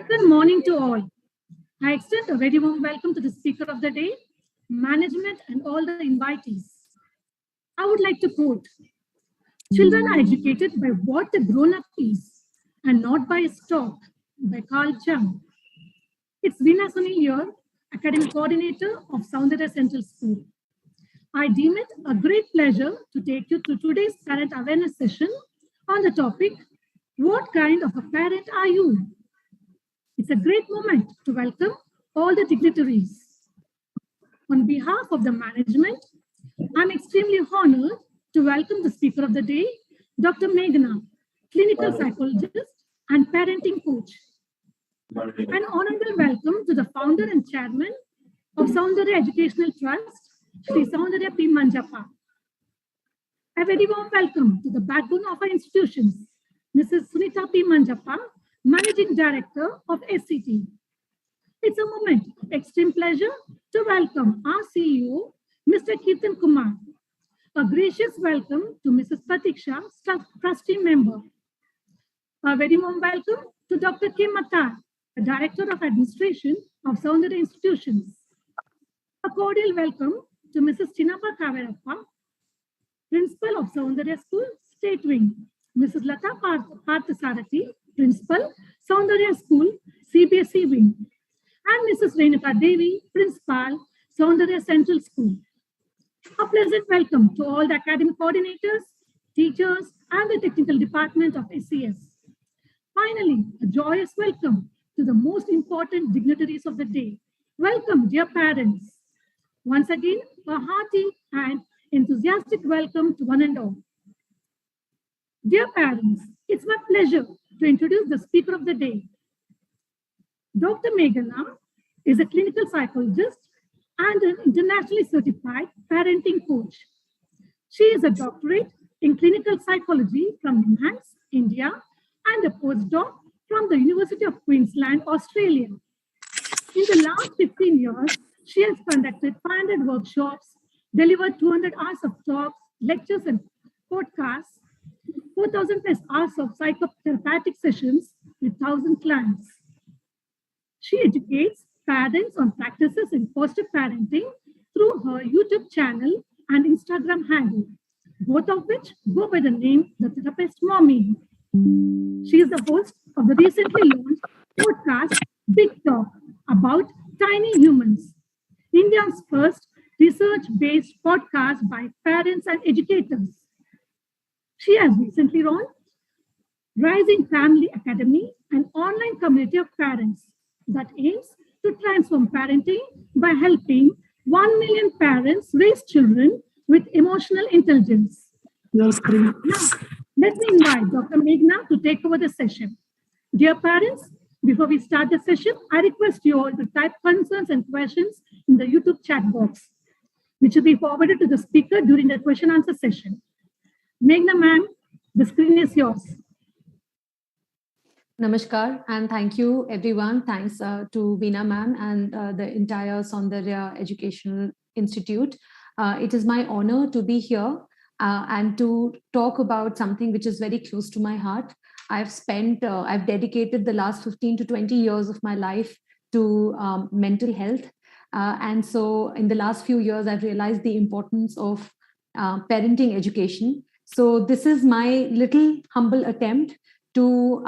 Good morning to all. I extend a very warm welcome to the speaker of the day, management, and all the invitees. I would like to quote: children are educated by what the grown up is, and not by a stock, by Carl Jung. It's Veena Sunil here, Academic Coordinator of Soundarya Central School. I deem it a great pleasure to take you through today's parent awareness session on the topic, what kind of a parent are you? It's a great moment to welcome all the dignitaries. On behalf of the management, I'm extremely honored to welcome the speaker of the day, Dr. Meghna, clinical psychologist and parenting coach. An honorable welcome to the founder and chairman of Soundarya Educational Trust, Sri Soundarya P. Manjappa. A very warm welcome to the backbone of our institutions, Mrs. Sunita P. Manjappa, Managing Director of SCT. It's a moment of extreme pleasure to welcome our CEO, Mr. Kirtan Kumar. A gracious welcome to Mrs. Pratiksha, trustee member. A very warm welcome to Dr. K. Matar, the Director of Administration of Soundarya Institutions. A cordial welcome to Mrs. Chinappa Kaverappa, Principal of Soundarya School, State Wing. Mrs. Lata Parthasarathi, Principal, Soundarya School, CBSE Wing. And Mrs. Renuka Devi, Principal, Soundarya Central School. A pleasant welcome to all the academic coordinators, teachers, and the technical department of SES. Finally, a joyous welcome to the most important dignitaries of the day. Welcome, dear parents. Once again, a hearty and enthusiastic welcome to one and all. Dear parents, it's my pleasure to introduce the speaker of the day. Dr. Meghna is a clinical psychologist and an internationally certified parenting coach. She is a doctorate in clinical psychology from NIMHANS, India, and a postdoc from the University of Queensland, Australia. In the last 15 years, she has conducted 500 workshops, delivered 200 hours of talks, lectures, and podcasts, 4,000 plus hours of psychotherapeutic sessions with 1,000 clients. She educates parents on practices in positive parenting through her YouTube channel and Instagram handle, both of which go by the name The Therapist Mommy. She is the host of the recently launched podcast Big Talk about tiny humans, India's first research-based podcast by parents and educators. She has recently launched Rising Family Academy, an online community of parents that aims to transform parenting by helping 1 million parents raise children with emotional intelligence. Now, let me invite Dr. Meghna to take over the session. Dear parents, before we start the session, I request you all to type concerns and questions in the YouTube chat box, which will be forwarded to the speaker during the question answer session. Meghna ma'am, the screen is yours. Namaskar and thank you everyone. Thanks to Veena ma'am and the entire Soundarya Educational Institute. It is my honor to be here and to talk about something which is very close to my heart. I've dedicated the last 15 to 20 years of my life to mental health. And so in the last few years, I've realized the importance of parenting education. So this is my little humble attempt to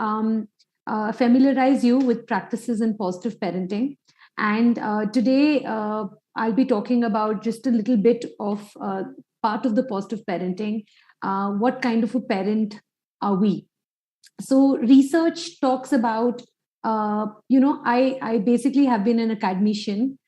familiarize you with practices in positive parenting. And today, I'll be talking about just a little bit of part of the positive parenting. What kind of a parent are we? So research talks about, I basically have been an academician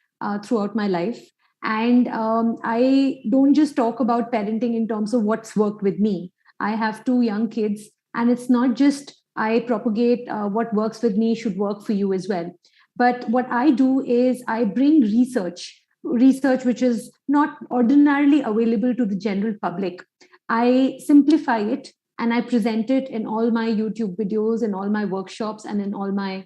throughout my life. And I don't just talk about parenting in terms of what's worked with me. I have 2 young kids, and it's not just I propagate what works with me should work for you as well. But what I do is I bring research which is not ordinarily available to the general public. I simplify it and I present it in all my YouTube videos, in all my workshops, and in all my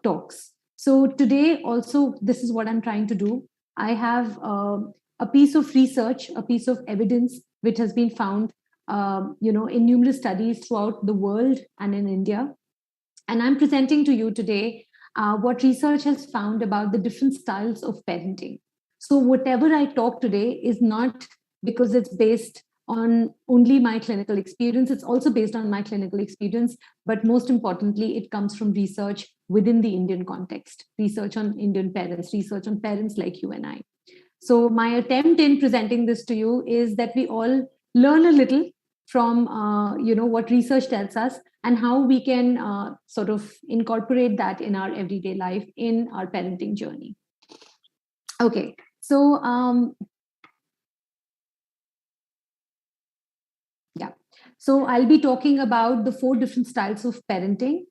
talks. So today also, this is what I'm trying to do. I have a piece of research, a piece of evidence which has been found, in numerous studies throughout the world and in India. And I'm presenting to you today what research has found about the different styles of parenting. So whatever I talk today is not because it's based on only my clinical experience. It's also based on my clinical experience, but most importantly, it comes from research within the Indian context, research on Indian parents, research on parents like you and I. So my attempt in presenting this to you is that we all learn a little from what research tells us and how we can sort of incorporate that in our everyday life in our parenting journey. Okay, so yeah, so I'll be talking about the 4 different styles of parenting,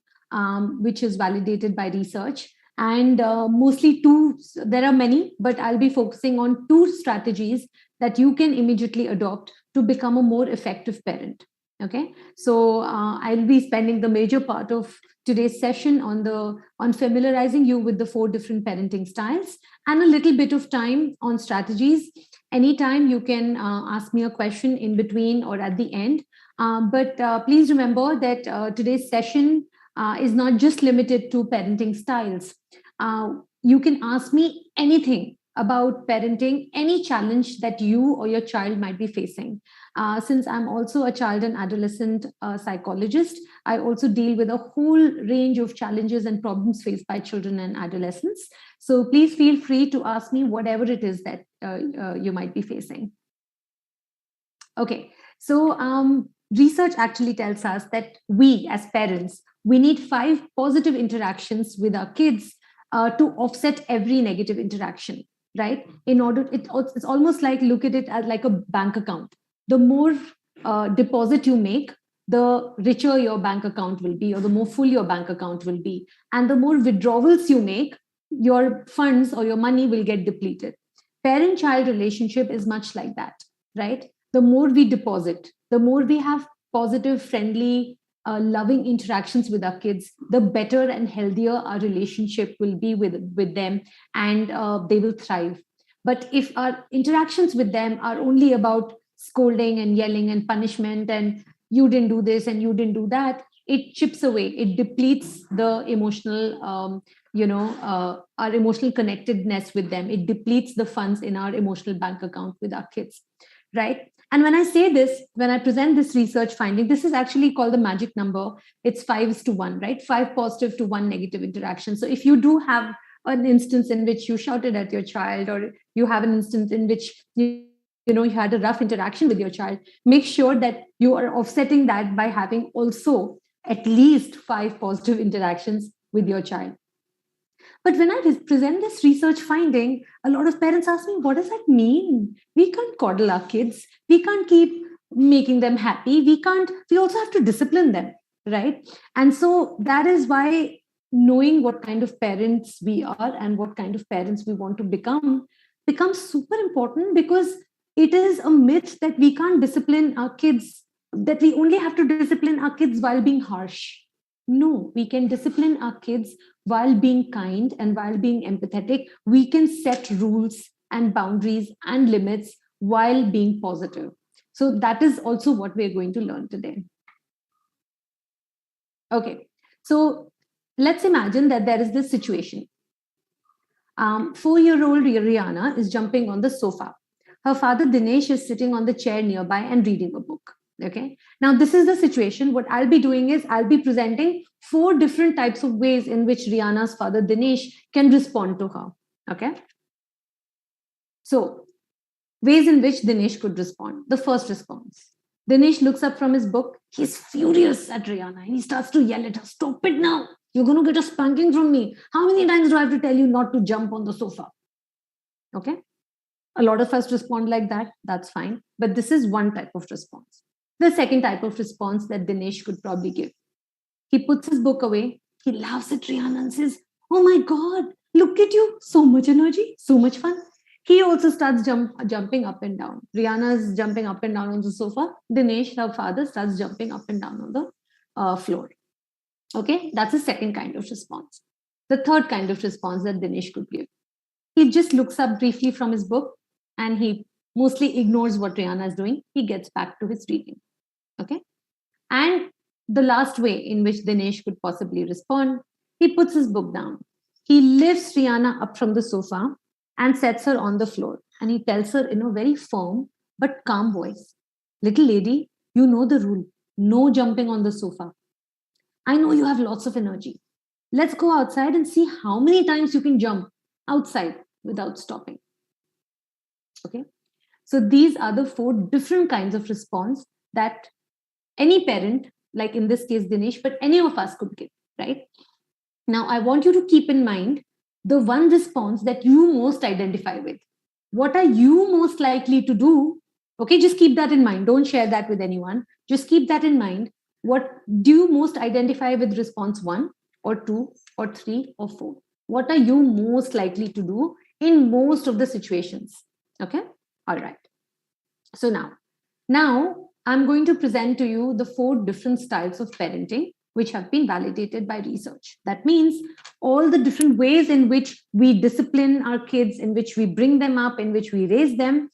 which is validated by research. And mostly 2, there are many, but I'll be focusing on 2 strategies that you can immediately adopt to become a more effective parent. Okay, so I'll be spending the major part of today's session on familiarizing you with the 4 different parenting styles and a little bit of time on strategies. Anytime you can ask me a question in between or at the end. But please remember that today's session is not just limited to parenting styles. You can ask me anything about parenting, any challenge that you or your child might be facing. Since I'm also a child and adolescent psychologist, I also deal with a whole range of challenges and problems faced by children and adolescents. So please feel free to ask me whatever it is that you might be facing. Okay, so research actually tells us that we as parents, we need 5 positive interactions with our kids to offset every negative interaction, right? In order, it's almost like, look at it as like a bank account. The more deposit you make, the richer your bank account will be, or the more full your bank account will be. And the more withdrawals you make, your funds or your money will get depleted. Parent-child relationship is much like that, right? The more we deposit, the more we have positive, friendly, loving interactions with our kids, the better and healthier our relationship will be with them, and they will thrive. But if our interactions with them are only about scolding and yelling and punishment, and you didn't do this and you didn't do that, it chips away, it depletes the emotional, our emotional connectedness with them. It depletes the funds in our emotional bank account with our kids, right? And when I say this, when I present this research finding, this is actually called the magic number. It's 5:1, right? 5 positive to 1 negative interaction. So if you do have an instance in which you shouted at your child, or you have an instance in which you had a rough interaction with your child, make sure that you are offsetting that by having also at least 5 positive interactions with your child. But when I present this research finding, a lot of parents ask me, what does that mean? We can't coddle our kids. We can't keep making them happy. We also have to discipline them, right? And so that is why knowing what kind of parents we are and what kind of parents we want to become becomes super important, because it is a myth that we can't discipline our kids, that we only have to discipline our kids while being harsh. No, we can discipline our kids while being kind and while being empathetic. We can set rules and boundaries and limits while being positive. So that is also what we're going to learn today. Okay, so let's imagine that there is this situation. 4-year-old Rihanna is jumping on the sofa. Her father Dinesh is sitting on the chair nearby and reading a book. Okay, now this is the situation. What I'll be doing is I'll be presenting 4 different types of ways in which Rihanna's father Dinesh can respond to her. Okay, so ways in which Dinesh could respond. The first response: Dinesh looks up from his book. He's furious at Rihanna. He starts to yell at her, "Stop it now! You're going to get a spanking from me. How many times do I have to tell you not to jump on the sofa?" Okay, a lot of us respond like that. That's fine. But this is one type of response. The second type of response that Dinesh could probably give: he puts his book away, he laughs at Rihanna and says, "Oh my God, look at you, so much energy, so much fun." He also starts jumping up and down. Rihanna's jumping up and down on the sofa. Dinesh, her father, starts jumping up and down on the floor. Okay, that's the second kind of response. The third kind of response that Dinesh could give: he just looks up briefly from his book and he mostly ignores what Rihanna is doing. He gets back to his reading. Okay. And the last way in which Dinesh could possibly respond: he puts his book down. He lifts Rihanna up from the sofa and sets her on the floor. And he tells her in a very firm but calm voice, "Little lady, you know the rule. No jumping on the sofa. I know you have lots of energy. Let's go outside and see how many times you can jump outside without stopping." Okay. So these are the 4 different kinds of response that any parent, like in this case Dinesh, but any of us could give, right? Now, I want you to keep in mind the one response that you most identify with. What are you most likely to do? Okay, just keep that in mind. Don't share that with anyone. Just keep that in mind. What do you most identify with response 1 or 2 or 3 or 4? What are you most likely to do in most of the situations? Okay, all right. So now I'm going to present to you the 4 different styles of parenting which have been validated by research. That means all the different ways in which we discipline our kids, in which we bring them up, in which we raise them,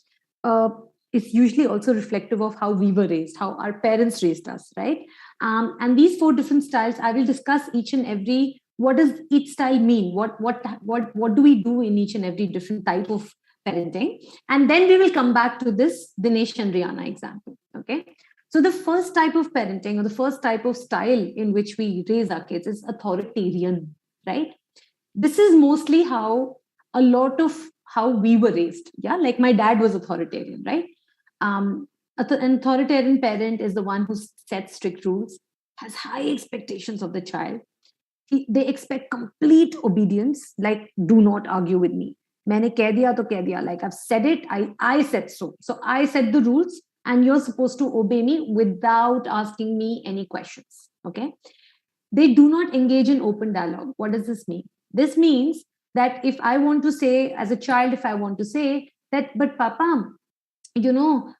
is usually also reflective of how we were raised, how our parents raised us, right? And these 4 different styles, I will discuss each and every. What does each style mean? What do we do in each and every different type of parenting? And then we will come back to this Dinesh and Rihanna example. Okay. So the first type of parenting or the first type of style in which we raise our kids is authoritarian, right? This is mostly how a lot of how we were raised. Yeah, like my dad was authoritarian, right? An authoritarian parent is the one who sets strict rules, has high expectations of the child. They expect complete obedience, like do not argue with me. मैंने कह दिया तो कह दिया, like I've said it, I said so. So I set the rules and you're supposed to obey me without asking me any questions. Okay. They do not engage in open dialogue. What does this mean? This means that if I want to say, as a child, if I want to say that, but Papa,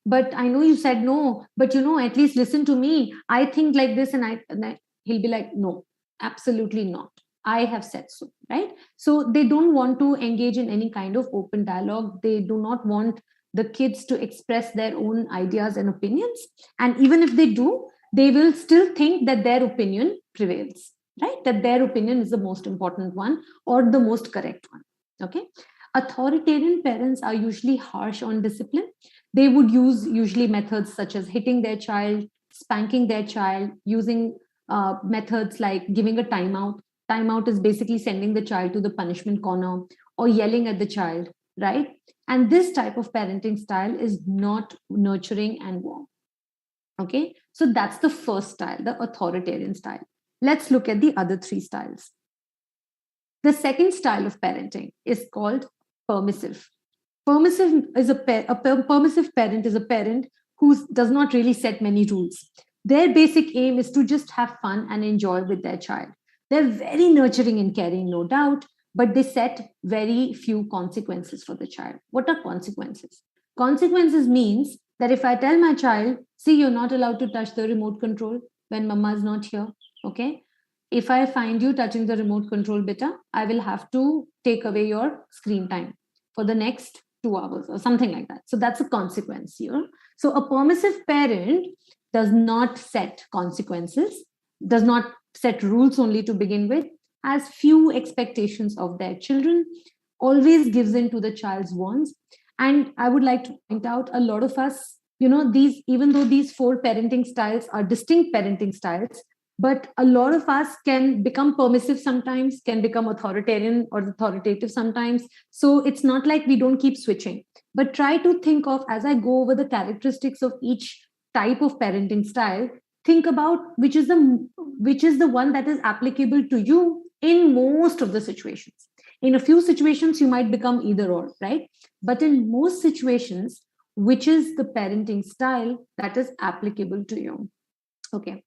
but I know you said no, but at least listen to me. I think like this, he'll be like, no, absolutely not. I have said so, right? So they don't want to engage in any kind of open dialogue. They do not want the kids to express their own ideas and opinions. And even if they do, they will still think that their opinion prevails, right? That their opinion is the most important one or the most correct one. Okay. Authoritarian parents are usually harsh on discipline. They would use usually methods such as hitting their child, spanking their child, using methods like giving a timeout. Timeout is basically sending the child to the punishment corner or yelling at the child, right? And this type of parenting style is not nurturing and warm. Okay, so that's the first style, the authoritarian style. Let's look at the other 3 styles. The second style of parenting is called permissive. Permissive is a permissive parent is a parent who does not really set many rules. Their basic aim is to just have fun and enjoy with their child. They're very nurturing and caring, no doubt, but they set very few consequences for the child. What are consequences? Consequences means that if I tell my child, see, you're not allowed to touch the remote control when mama is not here, okay? If I find you touching the remote control, beta, I will have to take away your screen time for the next 2 hours or something like that. So that's a consequence here. So a permissive parent does not set consequences, does not set rules only to begin with, has few expectations of their children, always gives in to the child's wants. And I would like to point out a lot of us, these, even though these 4 parenting styles are distinct parenting styles, but a lot of us can become permissive sometimes, can become authoritarian or authoritative sometimes. So it's not like we don't keep switching, but try to think of, as I go over the characteristics of each type of parenting style, think about which is the one that is applicable to you in most of the situations. In a few situations, you might become either or, right? But in most situations, which is the parenting style that is applicable to you? Okay.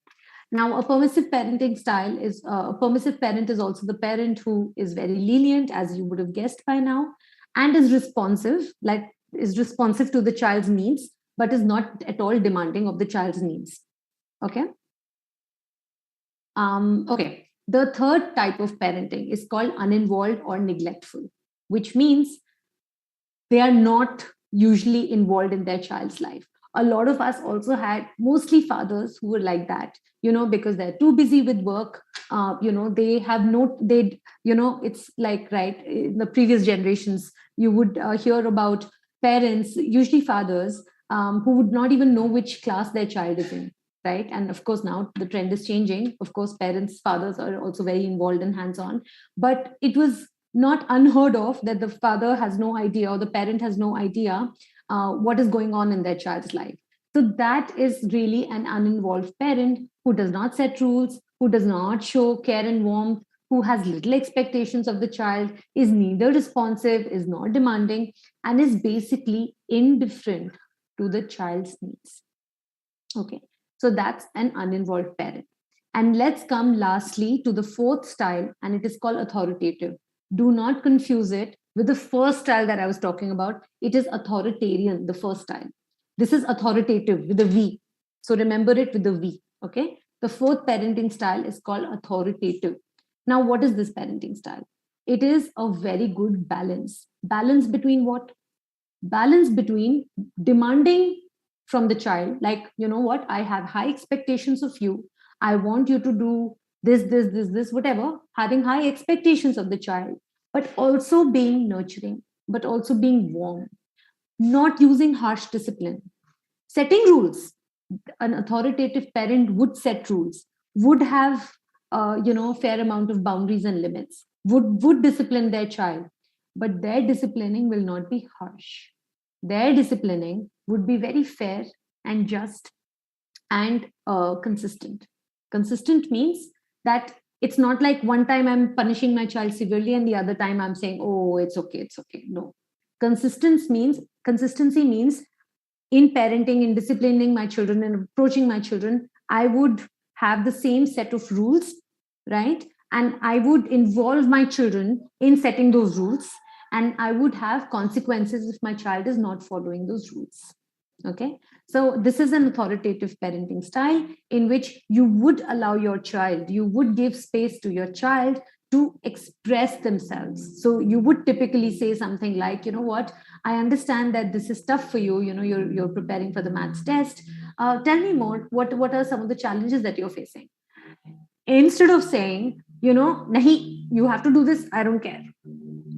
Now, a permissive parenting style is a permissive parent is also the parent who is very lenient, as you would have guessed by now, and is responsive to the child's needs, but is not at all demanding of the child's needs. Okay. Okay. The third type of parenting is called uninvolved or neglectful, which means they are not usually involved in their child's life. A lot of us also had mostly fathers who were like that, because they're too busy with work. They have no, they, it's like, right, in the previous generations, you would hear about parents, usually fathers, who would not even know which class their child is in, right? And of course, now the trend is changing. Of course, parents, fathers are also very involved and hands on. But it was not unheard of that the father has no idea or the parent has no idea what is going on in their child's life. So that is really an uninvolved parent who does not set rules, who does not show care and warmth, who has little expectations of the child, is neither responsive, is not demanding, and is basically indifferent to the child's needs. Okay, so that's an uninvolved parent. And let's come lastly to the fourth style, and it is called authoritative. Do not confuse it with the first style that I was talking about. It is authoritarian, the first style. This is authoritative with a V. So remember it with a V. Okay. The fourth parenting style is called authoritative. Now, what is this parenting style? It is a very good balance. Balance between what? Balance between demanding from the child, like, you know what, I have high expectations of you. I want you to do this, whatever, having high expectations of the child, but also being nurturing, but also being warm, not using harsh discipline, setting rules. An authoritative parent would set rules, would have fair amount of boundaries and limits, would discipline their child, but their disciplining will not be harsh. Their disciplining would be very fair and just and consistent. Consistent means that it's not like one time I'm punishing my child severely and the other time I'm saying, oh, it's okay. No. Consistency means in parenting, in disciplining my children and approaching my children, I would have the same set of rules, right? And I would involve my children in setting those rules, and I would have consequences if my child is not following those rules. Okay, so this is an authoritative parenting style in which you would allow your child, you would give space to your child to express themselves. So you would typically say something like, you know what, I understand that this is tough for you. You're preparing for the maths test. Tell me more. What are some of the challenges that you're facing? Instead of saying, nahi, you have to do this, I don't care,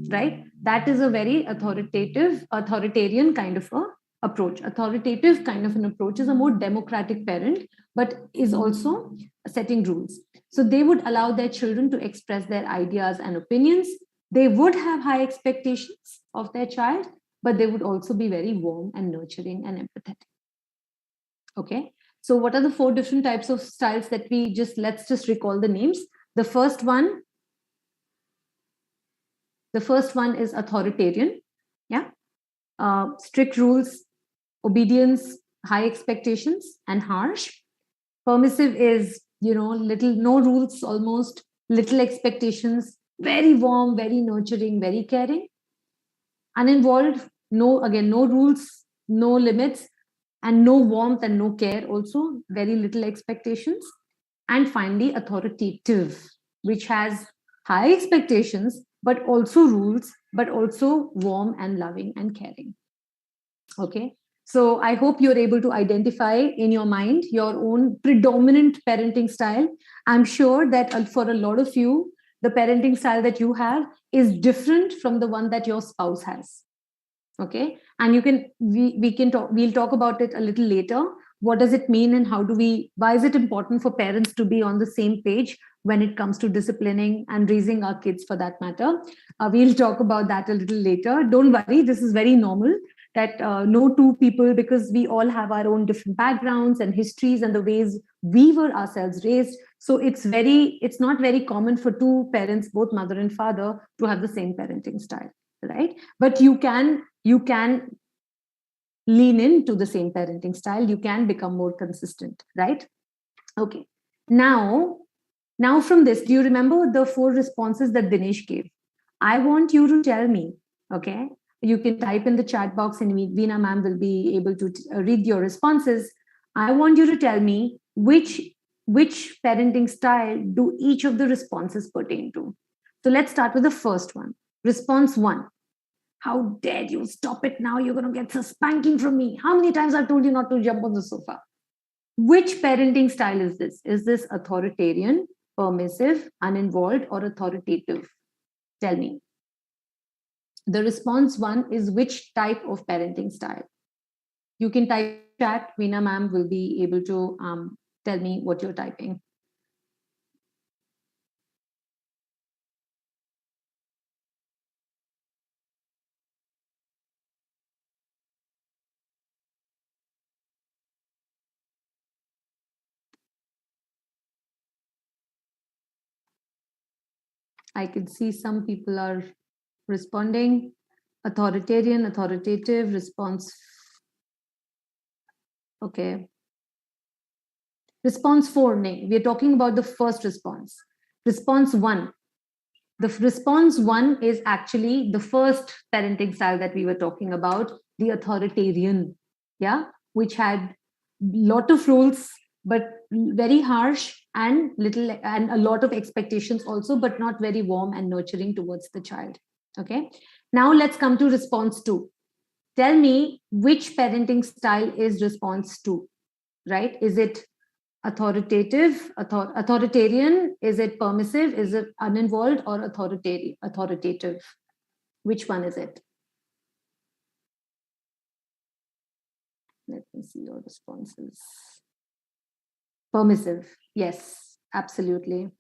right? That is a very authoritarian kind of a approach. Authoritative kind of an approach is a more democratic parent, but is also setting rules. So they would allow their children to express their ideas and opinions. They would have high expectations of their child, but they would also be very warm and nurturing and empathetic. Okay. So what are the four different types of styles that let's just recall the names. The first one is authoritarian. Yeah. Strict rules, obedience, high expectations, and harsh. Permissive is, little, no rules, almost little expectations, very warm, very nurturing, very caring. Uninvolved, no rules, no limits, and no warmth and no care, also very little expectations. And finally, authoritative, which has high expectations, but also rules, but also warm and loving and caring. Okay. So I hope you're able to identify in your mind your own predominant parenting style. I'm sure that for a lot of you, the parenting style that you have is different from the one that your spouse has. Okay. And we'll talk about it a little later. What does it mean and why is it important for parents to be on the same page when it comes to disciplining and raising our kids, for that matter? We'll talk about that a little later. Don't worry, this is very normal that no two people, because we all have our own different backgrounds and histories and the ways we were ourselves raised. So it's not very common for two parents, both mother and father, to have the same parenting style, right? But you can lean into the same parenting style. You can become more consistent, right? Okay. Now from this, do you remember the 4 responses that Dinesh gave? I want you to tell me, okay? You can type in the chat box and Veena ma'am will be able to read your responses. I want you to tell me which parenting style do each of the responses pertain to. So let's start with the first one. Response 1. How dare you? Stop it now. You're going to get a spanking from me. How many times I've told you not to jump on the sofa? Which parenting style is this? Is this authoritarian, permissive, uninvolved, or authoritative? Tell me. The response one is which type of parenting style? You can type chat. Veena ma'am will be able to tell me what you're typing. I can see some people are responding. Authoritarian, authoritative, response. Okay. Response 4, we're talking about the first response. Response 1. The response 1 is actually the first parenting style that we were talking about, the authoritarian, yeah, which had lot of rules, but very harsh and a lot of expectations also, but not very warm and nurturing towards the child. Okay. Now let's come to response 2. Tell me which parenting style is response 2, right? Is it authoritarian? Is it permissive? Is it uninvolved or authoritative? Which one is it? Let me see your responses. Permissive. Yes, absolutely.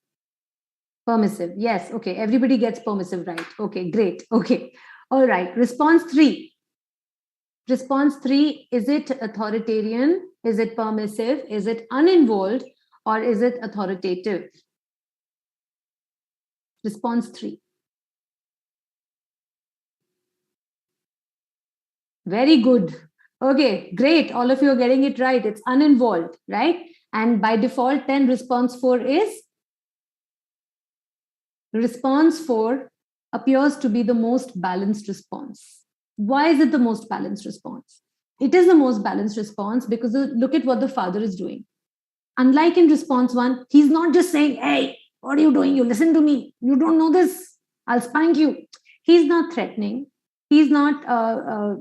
Permissive. Yes. Okay. Everybody gets permissive, right? Okay, great. Okay. All right. Response 3. Response 3, is it authoritarian? Is it permissive? Is it uninvolved? Or is it authoritative? Response 3. Very good. Okay, great. All of you are getting it right. It's uninvolved, right? And by default, then response 4 is? Response 4 appears to be the most balanced response. Why is it the most balanced response? It is the most balanced response because look at what the father is doing. Unlike in response 1, he's not just saying, hey, what are you doing? You listen to me. You don't know this. I'll spank you. He's not threatening. He's not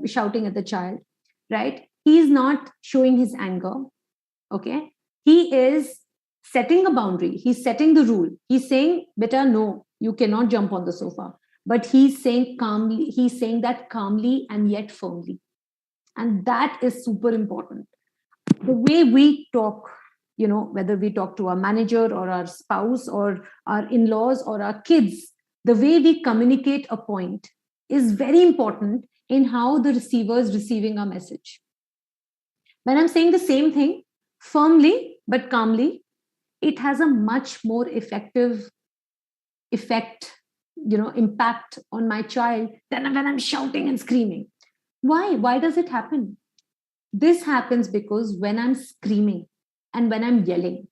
shouting at the child, right? He's not showing his anger. Okay. He is setting a boundary. He's setting the rule. He's saying, beta, no, you cannot jump on the sofa. But he's saying calmly, he's saying that calmly and yet firmly. And that is super important. The way we talk, whether we talk to our manager or our spouse or our in-laws or our kids, the way we communicate a point is very important in how the receiver is receiving our message. When I'm saying the same thing firmly but calmly, it has a much more effective impact on my child than when I'm shouting and screaming. Why does it happen? This happens because when I'm screaming and when I'm yelling,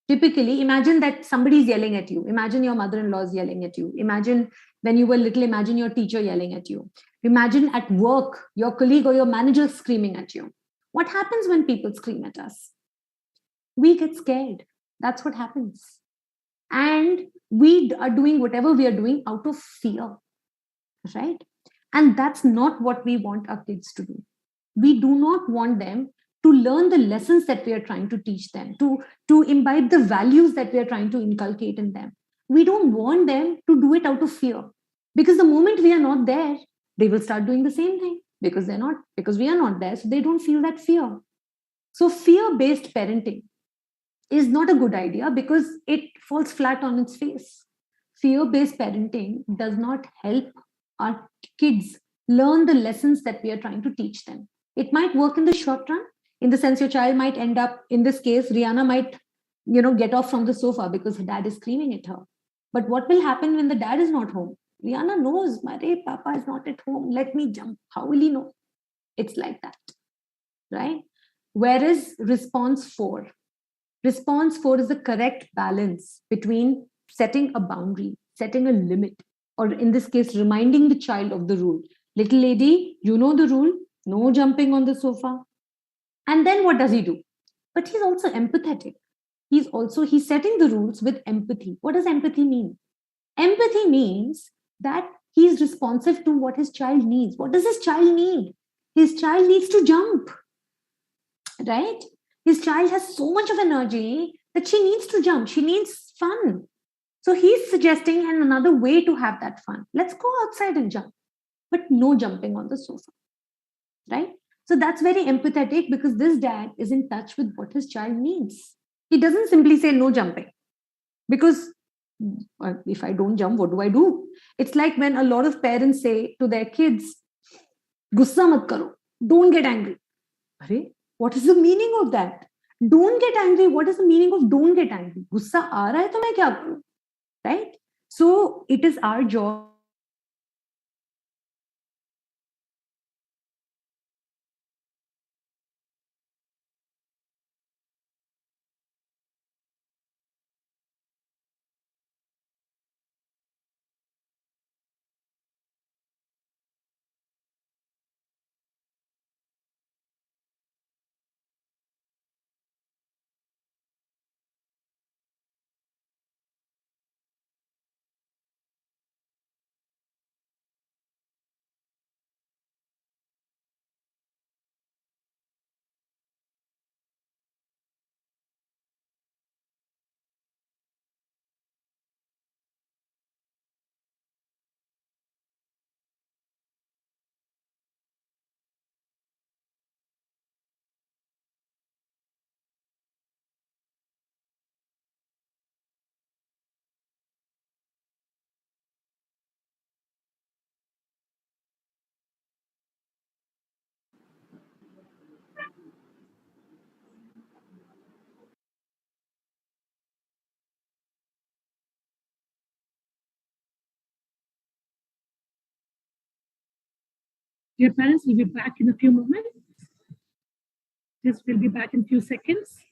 typically, imagine that somebody's yelling at you. Imagine your mother-in-law is yelling at you. Imagine when you were little, imagine your teacher yelling at you. Imagine at work, your colleague or your manager screaming at you. What happens when people scream at us? We get scared. That's what happens. And we are doing whatever we are doing out of fear, right? And that's not what we want our kids to do. We do not want them to learn the lessons that we are trying to teach them, to imbibe the values that we are trying to inculcate in them. We don't want them to do it out of fear, because the moment we are not there, they will start doing the same thing because we are not there, so they don't feel that fear. So fear-based parenting is not a good idea because it falls flat on its face. Fear-based parenting does not help our kids learn the lessons that we are trying to teach them. It might work in the short run, in the sense your child might end up, in this case, Rihanna might, get off from the sofa because her dad is screaming at her. But what will happen when the dad is not home? Rihanna knows, my papa is not at home. Let me jump. How will he know? It's like that, right? Whereas response 4 is the correct balance between setting a boundary, setting a limit, or in this case, reminding the child of the rule. Little lady, you know the rule, no jumping on the sofa. And then what does he do? But he's also empathetic. He's setting the rules with empathy. What does empathy mean? Empathy means that He is responsive to what his child needs. What does his child need? His child needs to jump, right? His child has so much of energy that she needs to jump. She needs fun. So he's suggesting another way to have that fun. Let's go outside and jump, but no jumping on the sofa, right? So that's very empathetic because this dad is in touch with what his child needs. He doesn't simply say no jumping because if I don't jump, what do I do? It's like when a lot of parents say to their kids, gussa mat karo, don't get angry. Arey, what is the meaning of that? Don't get angry. What is the meaning of don't get angry? Gussa aa raha hai to main kya karu? Right? So it is our job. Dear parents, we'll be back in a few moments. Yes, we'll be back in a few seconds.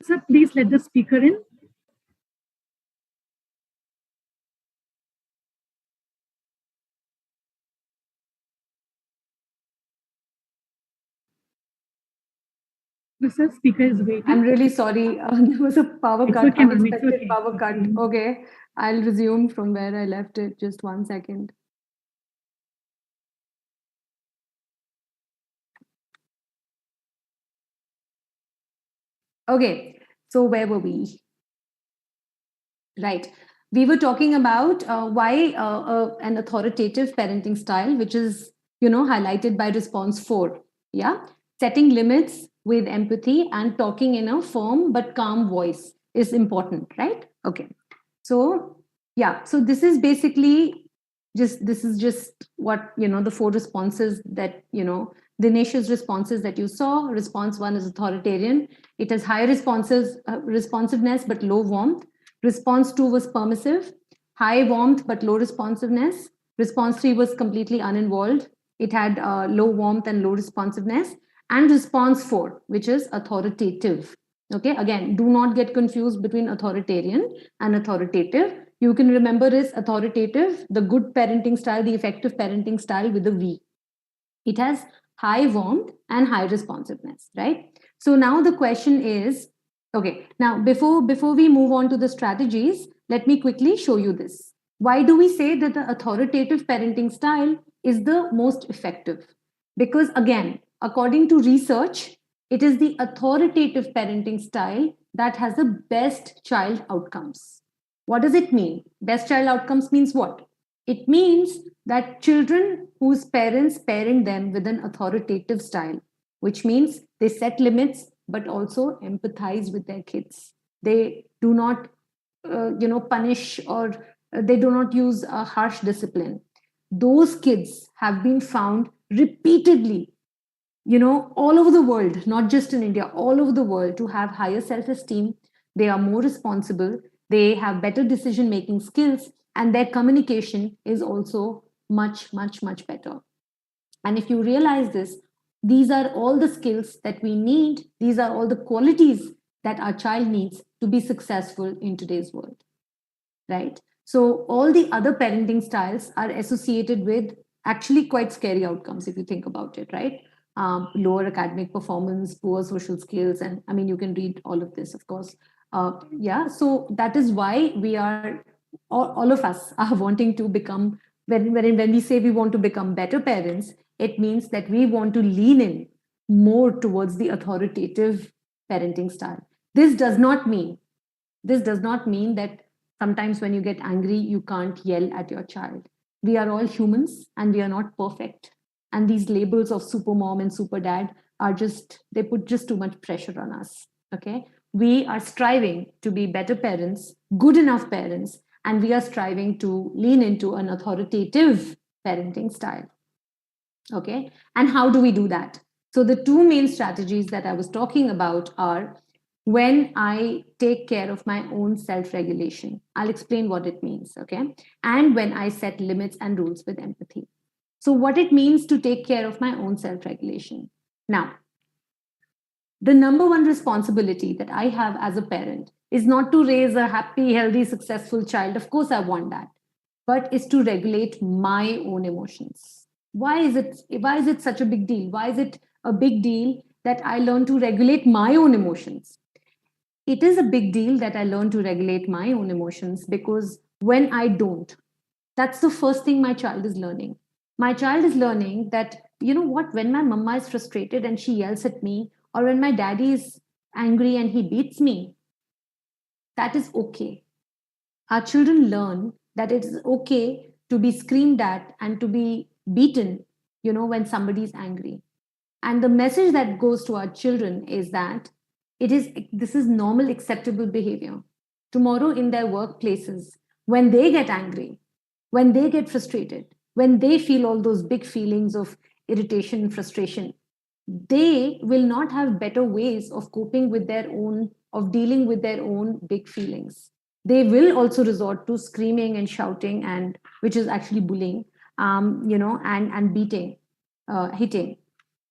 Sir, please let the speaker in. Sir, speaker is waiting. I'm really sorry. There was a power It's cut, okay, ma'am. It's unexpected okay. power cut. Okay, I'll resume from where I left it. Just 1 second. Okay, so where were we? Right. We were talking about why an authoritative parenting style, which is, highlighted by response 4. Yeah. Setting limits with empathy and talking in a firm but calm voice is important, right? Okay. So yeah, so this is basically just what, the four responses that, Dinesh's responses that you saw. Response one is authoritarian. It has high responsiveness but low warmth. Response two was permissive, high warmth but low responsiveness. Response three was completely uninvolved. It had low warmth and low responsiveness. And response four, which is authoritative. Okay, again, do not get confused between authoritarian and authoritative. You can remember is authoritative, the good parenting style, the effective parenting style with a V. It has high warmth and high responsiveness, right? So now the question is, okay, now before we move on to the strategies, let me quickly show you this. Why do we say that the authoritative parenting style is the most effective? Because again, according to research, it is the authoritative parenting style that has the best child outcomes. What does it mean? Best child outcomes means what? It means that children whose parents parent them with an authoritative style, which means they set limits but also empathize with their kids. They do not, punish, or they do not use a harsh discipline. Those kids have been found repeatedly, all over the world, not just in India, all over the world, to have higher self esteem. They are more responsible, they have better decision making skills, and their communication is also much, much, much better. And if you realize this, these are all the skills that we need, these are all the qualities that our child needs to be successful in today's world, right? So, all the other parenting styles are associated with actually quite scary outcomes if you think about it, right? Lower academic performance, poor social skills, and I mean, you can read all of this, of course. Yeah, so that is why we are, all of us are wanting to become, when we say we want to become better parents, it means that we want to lean in more towards the authoritative parenting style. This does not mean this does not mean that sometimes when you get angry, you can't yell at your child. We are all humans and we are not perfect. And these labels of super mom and super dad are they put just too much pressure on us. Okay. We are striving to be better parents, good enough parents, and we are striving to lean into an authoritative parenting style. Okay. And how do we do that? So, the two main strategies that I was talking about are when I take care of my own self regulation. I'll explain what it means. Okay. And when I set limits and rules with empathy. So, what it means to take care of my own self regulation. Now, the number one responsibility that I have as a parent is not to raise a happy, healthy, successful child. Of course, I want that, but is to regulate my own emotions. Why is it such a big deal? Why is it a big deal that I learn to regulate my own emotions? It is a big deal that I learn to regulate my own emotions because when I don't, that's the first thing my child is learning. My child is learning that, you know what, when my mama is frustrated and she yells at me, or when my daddy is angry and he beats me, that is okay. Our children learn that it is okay to be screamed at and to be beaten, when somebody is angry. And the message that goes to our children is that this is normal, acceptable behavior. Tomorrow in their workplaces, when they get angry, when they get frustrated, when they feel all those big feelings of irritation and frustration, they will not have better ways of coping with their own, of dealing with their own big feelings. They will also resort to screaming and shouting, and which is actually bullying, and beating, hitting,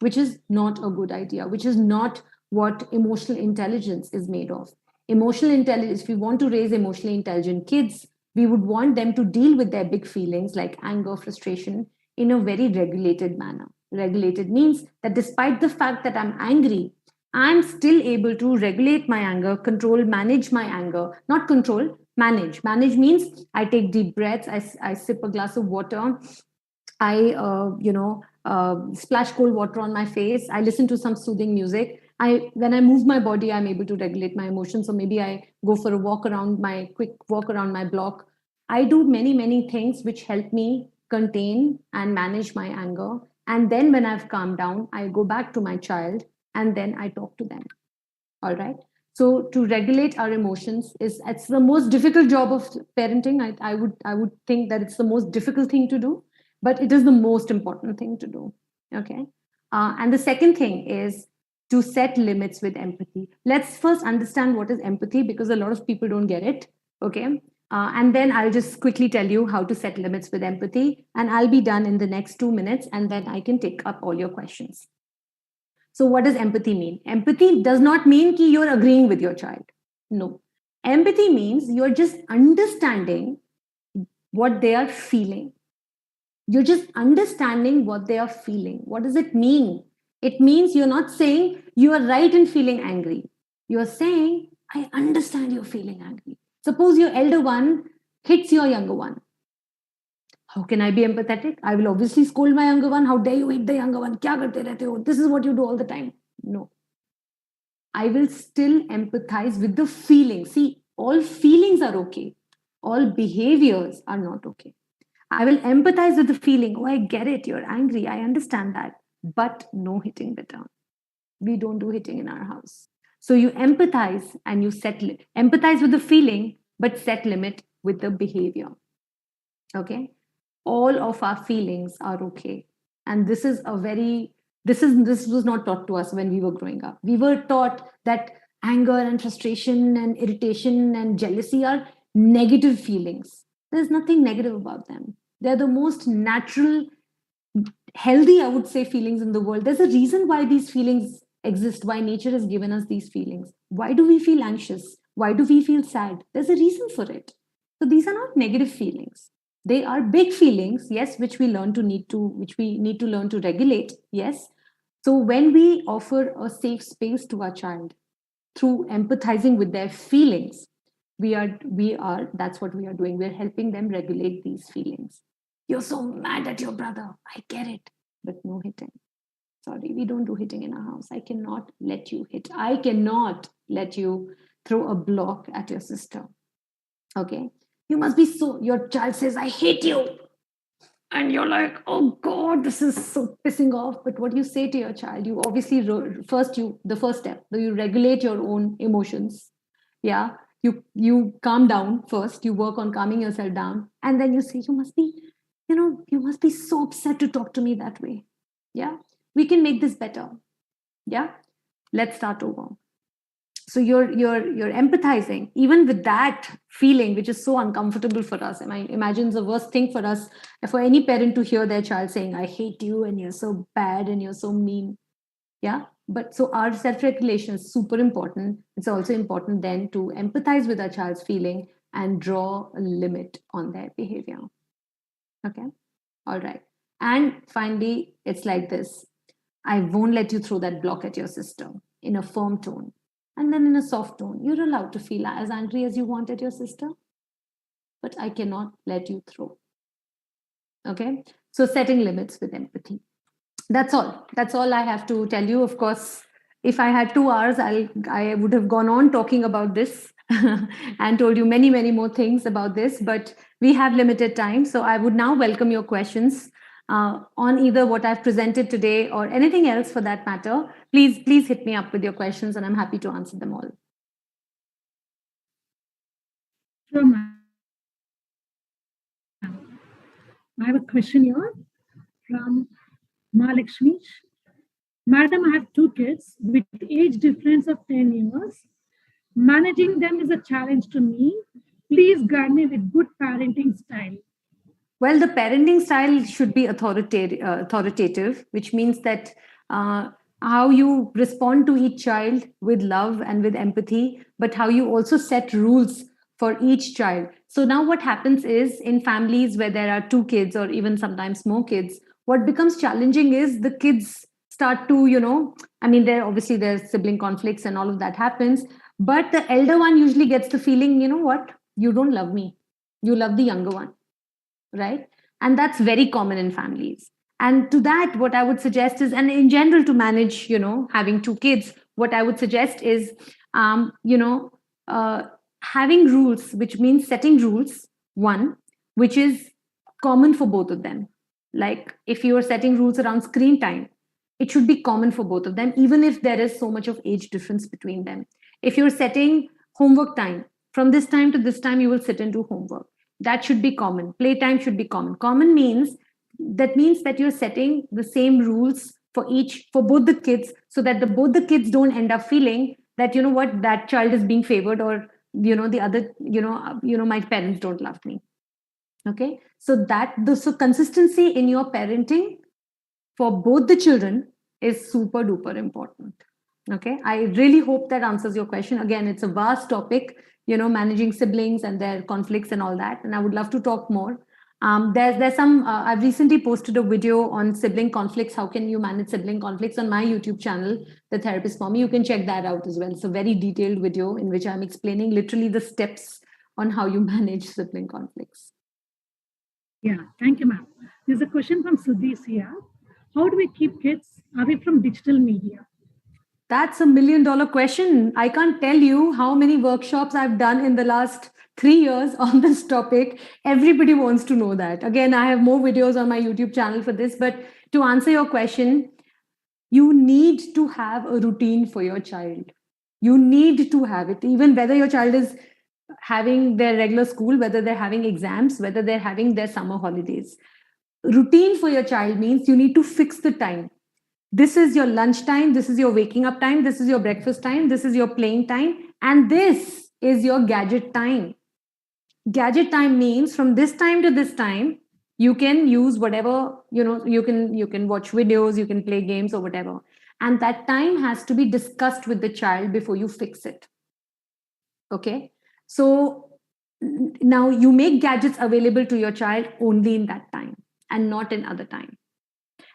which is not a good idea, which is not what emotional intelligence is made of. Emotional intelligence, if we want to raise emotionally intelligent kids, we would want them to deal with their big feelings like anger, frustration in a very regulated manner. Regulated means that despite the fact that I'm angry, I'm still able to regulate my anger, control, manage my anger, not control, manage. Manage means I take deep breaths, I sip a glass of water, I, splash cold water on my face. I listen to some soothing music. When I move my body, I'm able to regulate my emotions. So maybe I go for a quick walk around my block. I do many, many things which help me contain and manage my anger. And then when I've calmed down, I go back to my child and then I talk to them. All right. So to regulate our emotions it's the most difficult job of parenting. I would think that it's the most difficult thing to do, but it is the most important thing to do. Okay. And the second thing is to set limits with empathy. Let's first understand what is empathy, because a lot of people don't get it. Okay. And then I'll just quickly tell you how to set limits with empathy, and I'll be done in the next 2 minutes, and then I can take up all your questions. So, what does empathy mean? Empathy does not mean that you're agreeing with your child. No. Empathy means you're just understanding what they are feeling. You're just understanding what they are feeling. What does it mean? It means you're not saying you are right in feeling angry. You're saying, I understand you're feeling angry. Suppose your elder one hits your younger one. How can I be empathetic? I will obviously scold my younger one. How dare you hit the younger one? Kya karte rehte ho? This is what you do all the time. No. I will still empathize with the feeling. See, all feelings are okay. All behaviors are not okay. I will empathize with the feeling. Oh, I get it. You're angry. I understand that. But no hitting the town. We don't do hitting in our house. So you empathize and you empathize with the feeling, but set limit with the behavior. Okay. All of our feelings are okay. And this is a very this was not taught to us when we were growing up. We were taught that anger and frustration and irritation and jealousy are negative feelings. There's nothing negative about them. They're the most natural, healthy, I would say, feelings in the world. There's a reason why these feelings exist, why nature has given us these feelings. Why do we feel anxious? Why do we feel sad? There's a reason for it. So these are not negative feelings. They are big feelings, yes, which we need to learn to regulate, yes. So when we offer a safe space to our child through empathizing with their feelings, we are that's what we are doing. We're helping them regulate these feelings. You're so mad at your brother. I get it, but no hitting. Sorry, we don't do hitting in our house. I cannot let you hit. I cannot let you throw a block at your sister. Okay. You must be so, your child says, I hate you. And you're like, oh God, this is so pissing off. But what you say to your child, you obviously, the first step, you regulate your own emotions. Yeah. You calm down first, you work on calming yourself down. And then you say, you must be so upset to talk to me that way. Yeah. We can make this better. Yeah. Let's start over. So you're empathizing even with that feeling, which is so uncomfortable for us. I imagine the worst thing for us, for any parent, to hear their child saying, I hate you and you're so bad and you're so mean. Yeah. But so our self-regulation is super important. It's also important then to empathize with our child's feeling and draw a limit on their behavior. Okay. All right. And finally, it's like this. I won't let you throw that block at your sister, in a firm tone. And then in a soft tone, you're allowed to feel as angry as you want at your sister, but I cannot let you throw. Okay. So setting limits with empathy. That's all. That's all I have to tell you. Of course, if I had 2 hours, I would have gone on talking about this and told you many, many more things about this, but we have limited time. So I would now welcome your questions on either what I've presented today or anything else for that matter. Please hit me up with your questions and I'm happy to answer them all. Sure, ma'am. I have a question here from Malakshmi. Madam, I have 2 kids with age difference of 10 years. Managing them is a challenge to me. Please guide me with good parenting style. Well, the parenting style should be authoritative, which means that how you respond to each child with love and with empathy, but how you also set rules for each child. So now what happens is, in families where there are 2 kids or even sometimes more kids, what becomes challenging is the kids start to, there's sibling conflicts and all of that happens. But the elder one usually gets the feeling, you know what? You don't love me. You love the younger one, right? And that's very common in families. And to that, what I would suggest is, and in general, to manage, having 2 kids, what I would suggest is, having rules, which means setting rules, one, which is common for both of them. Like if you are setting rules around screen time, it should be common for both of them, even if there is so much of age difference between them. If you're setting homework time, from this time to this time, you will sit and do homework. That should be common. Playtime should be common. Common means that you're setting the same rules for both the kids, so that both the kids don't end up feeling that, you know what, that child is being favored, or the other, my parents don't love me. Okay, so so consistency in your parenting for both the children is super duper important. Okay, I really hope that answers your question. Again, it's a vast topic, managing siblings and their conflicts and all that, and I would love to talk more. There's some I've recently posted a video on sibling conflicts. How can you manage sibling conflicts on my YouTube channel, The Therapist Mommy? You can check that out as well. It's a very detailed video in which I'm explaining literally the steps on how you manage sibling conflicts. Yeah, thank you, ma'am. There's a question from Sudhis here. How do we keep kids away from digital media? That's $1 million question. I can't tell you how many workshops I've done in the last 3 years on this topic. Everybody wants to know that. Again, I have more videos on my YouTube channel for this, but to answer your question, you need to have a routine for your child. You need to have it, even whether your child is having their regular school, whether they're having exams, whether they're having their summer holidays. Routine for your child means you need to fix the time. This is your lunch time, this is your waking up time, this is your breakfast time, this is your playing time, and this is your gadget time. Gadget time means from this time to this time, you can use whatever, you can watch videos, you can play games or whatever. And that time has to be discussed with the child before you fix it. Okay. So now you make gadgets available to your child only in that time and not in other time.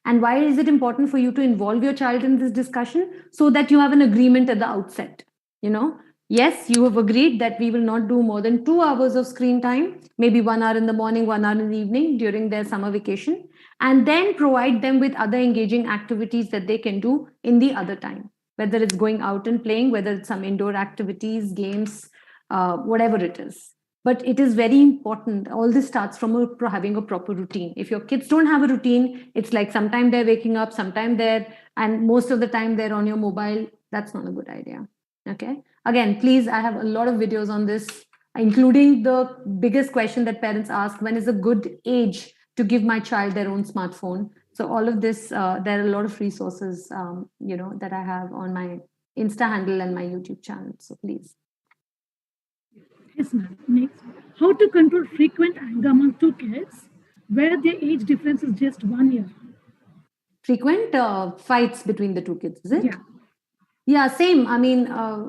And why is it important for you to involve your child in this discussion? So that you have an agreement at the outset. Yes, you have agreed that we will not do more than 2 hours of screen time, maybe 1 hour in the morning, 1 hour in the evening during their summer vacation, and then provide them with other engaging activities that they can do in the other time, whether it's going out and playing, whether it's some indoor activities, games, whatever it is. But it is very important. All this starts from having a proper routine. If your kids don't have a routine, it's like sometime they're waking up, sometime and most of the time they're on your mobile. That's not a good idea. Okay. Again, please, I have a lot of videos on this, including the biggest question that parents ask: when is a good age to give my child their own smartphone? So all of this, there are a lot of resources, that I have on my Insta handle and my YouTube channel. So please. Yes, ma'am. Next, how to control frequent anger among two kids where their age difference is just 1 year? Frequent fights between the two kids, is it? Yeah. Yeah, same. I mean,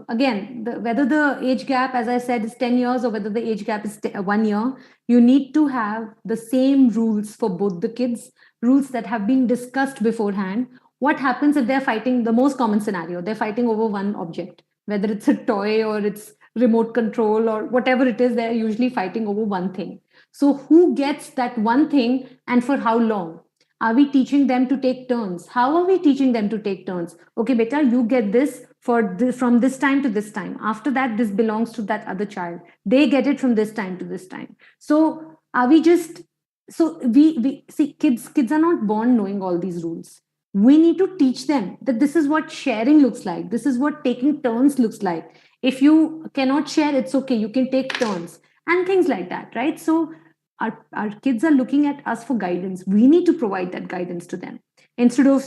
again, whether the age gap, as I said, is 10 years or whether the age gap is 1 year, you need to have the same rules for both the kids, rules that have been discussed beforehand. What happens if they're fighting? The most common scenario, they're fighting over one object, whether it's a toy or it's remote control or whatever it is, they're usually fighting over one thing. So, who gets that one thing and for how long? Are we teaching them to take turns? How are we teaching them to take turns? Okay, beta, you get this from this time to this time. After that, this belongs to that other child. They get it from this time to this time. So are we just so we see kids are not born knowing all these rules. We need to teach them that this is what sharing looks like. This is what taking turns looks like. If you cannot share, it's okay. You can take turns and things like that, right? So our kids are looking at us for guidance. We need to provide that guidance to them instead of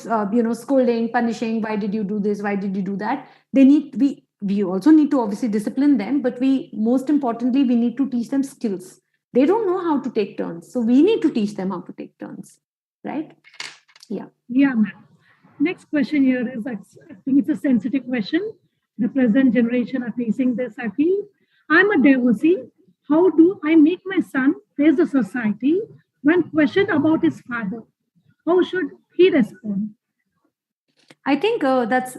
scolding, punishing. Why did you do this? Why did you do that? We also need to obviously discipline them, but most importantly we need to teach them skills. They don't know how to take turns, so we need to teach them how to take turns, right? Yeah, ma'am. Next question here is, I think it's a sensitive question. The present generation are facing this, I feel. I'm a divorcee. How do I make my son face the society when questioned about his father? How should he respond? I think that's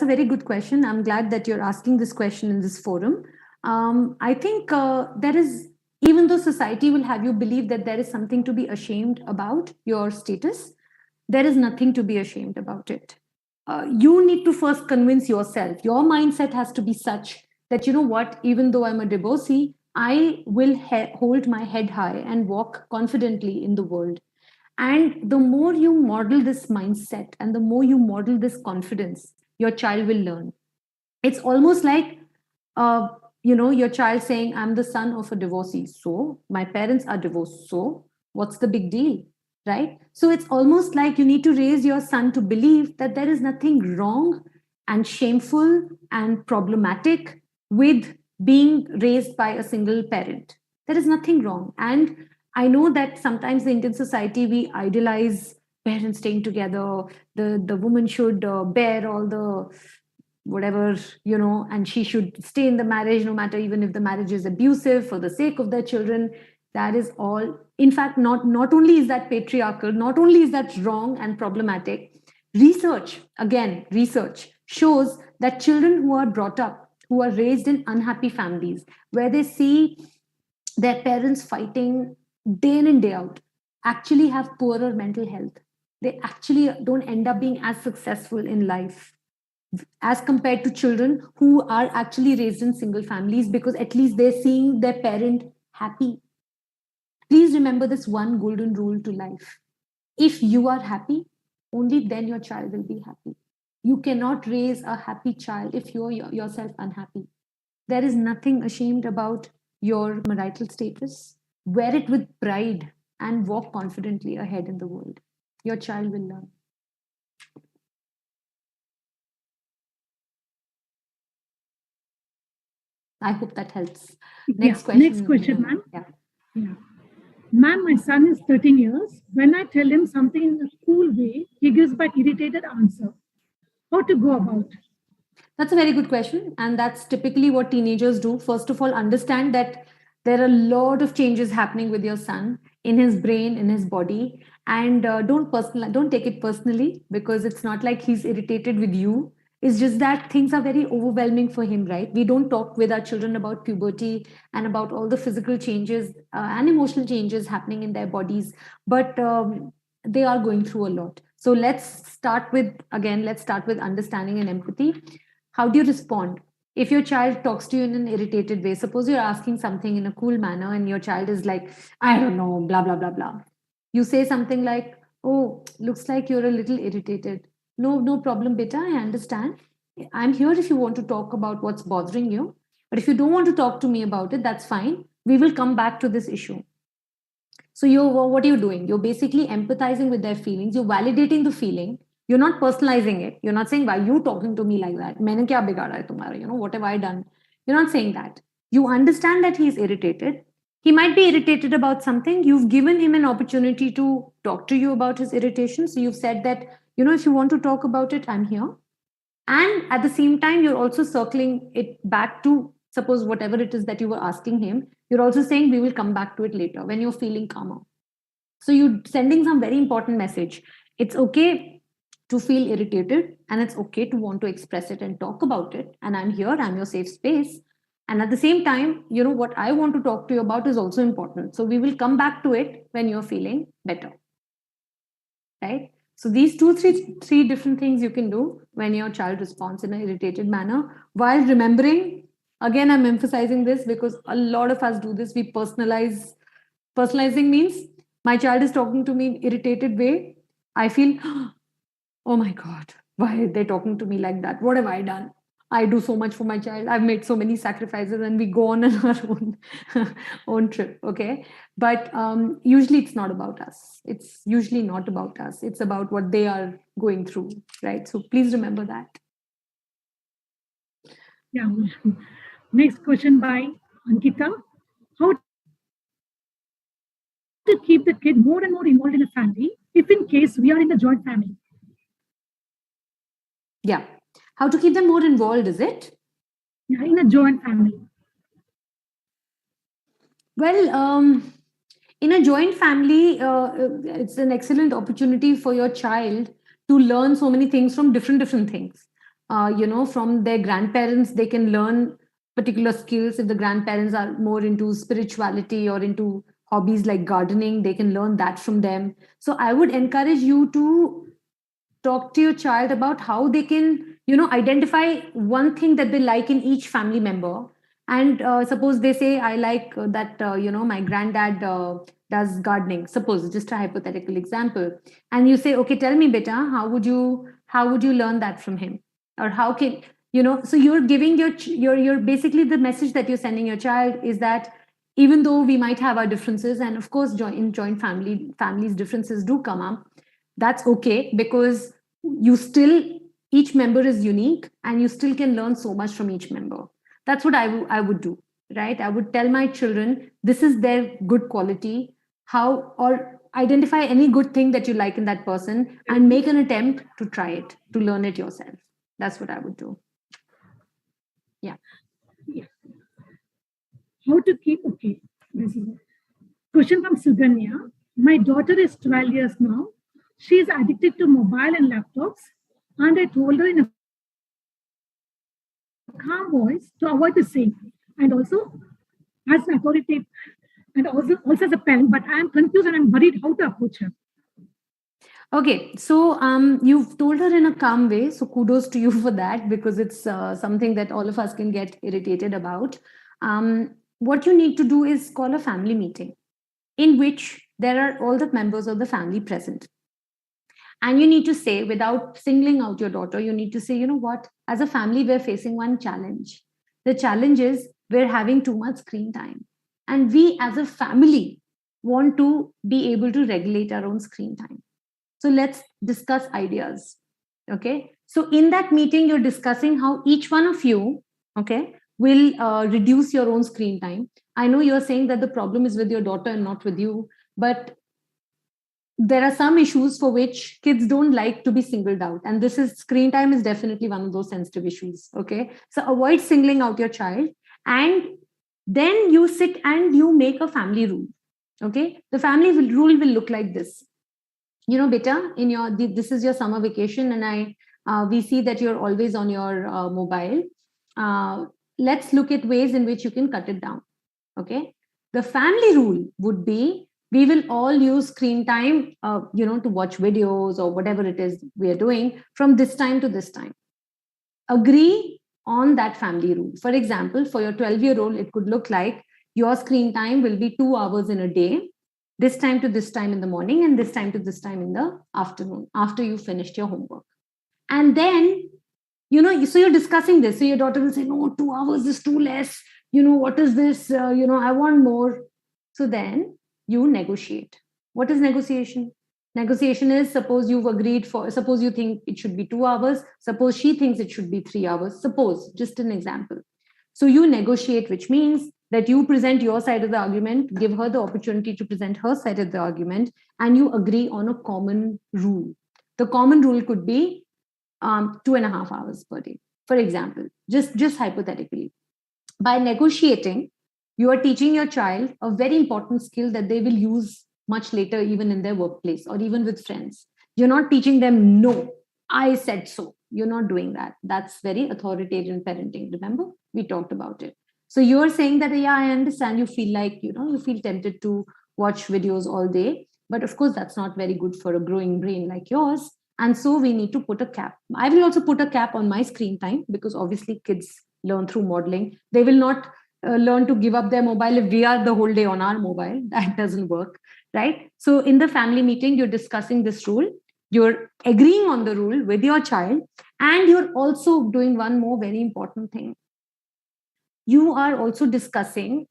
a very good question. I'm glad that you're asking this question in this forum. I think there is, even though society will have you believe that there is something to be ashamed about your status, there is nothing to be ashamed about it. You need to first convince yourself. Your mindset has to be such that, you know what, even though I'm a divorcee, I will hold my head high and walk confidently in the world. And the more you model this mindset and the more you model this confidence, your child will learn. It's almost like, uh, your child saying, I'm the son of a divorcee, so my parents are divorced, so what's the big deal, right? So it's almost like you need to raise your son to believe that there is nothing wrong and shameful and problematic with being raised by a single parent. There is nothing wrong. And I know that sometimes in Indian society we idealize parents staying together. The woman should bear all the whatever, and she should stay in the marriage no matter, even if the marriage is abusive, for the sake of their children. That is all, in fact, not only is that patriarchal, not only is that wrong and problematic. Research shows that children who are brought up, who are raised in unhappy families, where they see their parents fighting day in and day out, actually have poorer mental health. They actually don't end up being as successful in life as compared to children who are actually raised in single families, because at least they're seeing their parent happy. Please remember this one golden rule to life. If you are happy, only then your child will be happy. You cannot raise a happy child if you're yourself unhappy. There is nothing ashamed about your marital status. Wear it with pride and walk confidently ahead in the world. Your child will learn. I hope that helps. Yeah. Next Next question, question, Meghna. ma'am. Yeah. Yeah. Ma'am, my son is 13 years. When I tell him something in a cool way, he gives back irritated answer. How to go about? That's a very good question. And that's typically what teenagers do. First of all, understand that there are a lot of changes happening with your son in his brain, in his body. And don't take it personally, because it's not like he's irritated with you. It's just that things are very overwhelming for him, right? We don't talk with our children about puberty and about all the physical changes and emotional changes happening in their bodies. But they are going through a lot. So let's start with understanding and empathy. How do you respond? If your child talks to you in an irritated way, suppose you're asking something in a cool manner and your child is like, I don't know, blah, blah, blah, blah. You say something like, oh, looks like you're a little irritated. No, no problem, beta. I understand. I'm here if you want to talk about what's bothering you. But if you don't want to talk to me about it, that's fine. We will come back to this issue. So what are you doing? You're basically empathizing with their feelings. You're validating the feeling. You're not personalizing it. You're not saying, why are you talking to me like that? मैंने क्या बिगाड़ा है तुम्हारा? What have I done? You're not saying that. You understand that he's irritated. He might be irritated about something. You've given him an opportunity to talk to you about his irritation. So you've said that, if you want to talk about it, I'm here. And at the same time, you're also circling it back to, suppose, whatever it is that you were asking him. You're also saying we will come back to it later when you're feeling calmer. So you're sending some very important message. It's okay to feel irritated, and it's okay to want to express it and talk about it. And I'm here, I'm your safe space. And at the same time, what I want to talk to you about is also important. So we will come back to it when you're feeling better. Right? So these three different things you can do when your child responds in an irritated manner, while remembering, again, I'm emphasizing this because a lot of us do this. We personalize. Personalizing means my child is talking to me in irritated way. I feel, oh my God, why are they talking to me like that? What have I done? I do so much for my child. I've made so many sacrifices, and we go on our own own trip. Okay, but usually it's not about us. It's usually not about us. It's about what they are going through, right? So please remember that. Yeah. Next question by Ankita. How to keep the kid more and more involved in a family if in case we are in a joint family? Yeah, how to keep them more involved? Is it? Yeah, in a joint family. Well, in a joint family, it's an excellent opportunity for your child to learn so many things from different things. From their grandparents, they can learn particular skills. If the grandparents are more into spirituality or into hobbies like gardening, they can learn that from them. So I would encourage you to talk to your child about how they can identify one thing that they like in each family member. And suppose they say, I like that my granddad does gardening, suppose, just a hypothetical example. And you say, okay, tell me, beta, how would you learn that from him? Or how can So you're giving your basically the message that you're sending your child is that even though we might have our differences, and of course in joint families differences do come up, that's okay, because you still, each member is unique and you still can learn so much from each member. That's what I would do, right? I would tell my children this is their good quality, how, or identify any good thing that you like in that person and make an attempt to try it, to learn it yourself. That's what I would do. Yeah. How to keep, okay, this is a question from Suganya. My daughter is 12 years now. She is addicted to mobile and laptops, and I told her in a calm voice to avoid the same. And also, as an authoritative, also as a parent, but I am confused and I'm worried how to approach her. Okay, so you've told her in a calm way, so kudos to you for that, because it's something that all of us can get irritated about. What you need to do is call a family meeting in which there are all the members of the family present. And you need to say, without singling out your daughter, you need to say, you know what, as a family, we're facing one challenge. The challenge is we're having too much screen time. And we as a family want to be able to regulate our own screen time. So let's discuss ideas. Okay. So in that meeting, you're discussing how each one of you, okay, will reduce your own screen time. I know you're saying that the problem is with your daughter and not with you, but there are some issues for which kids don't like to be singled out, and this is screen time is definitely one of those sensitive issues. Okay, so avoid singling out your child, and then you sit and you make a family rule. Okay, the family rule will look like this. Beta, in your this is your summer vacation, and we see that you're always on your mobile. Let's look at ways in which you can cut it down. Okay, the family rule would be, we will all use screen time, to watch videos or whatever it is we are doing from this time to this time. Agree on that family rule. For example, for your 12-year-old, it could look like your screen time will be 2 hours in a day, this time to this time in the morning, and this time to this time in the afternoon, after you finished your homework. And then, so you're discussing this. So your daughter will say, no, 2 hours is too less. What is this? I want more. So then you negotiate. What is negotiation? Negotiation is, suppose you think it should be 2 hours. Suppose she thinks it should be 3 hours. Suppose, just an example. So you negotiate, which means that you present your side of the argument, give her the opportunity to present her side of the argument, and you agree on a common rule. The common rule could be 2.5 hours per day, for example, just hypothetically. By negotiating, you are teaching your child a very important skill that they will use much later, even in their workplace or even with friends. You're not teaching them, no, I said so. You're not doing that. That's very authoritarian parenting. Remember, we talked about it. So you're saying that, yeah, I understand you feel like, you feel tempted to watch videos all day. But of course, that's not very good for a growing brain like yours. And so we need to put a cap. I will also put a cap on my screen time, because obviously kids learn through modeling. They will not learn to give up their mobile if we are the whole day on our mobile. That doesn't work, right? So in the family meeting, you're discussing this rule. You're agreeing on the rule with your child. And you're also doing one more very important thing. You are also discussing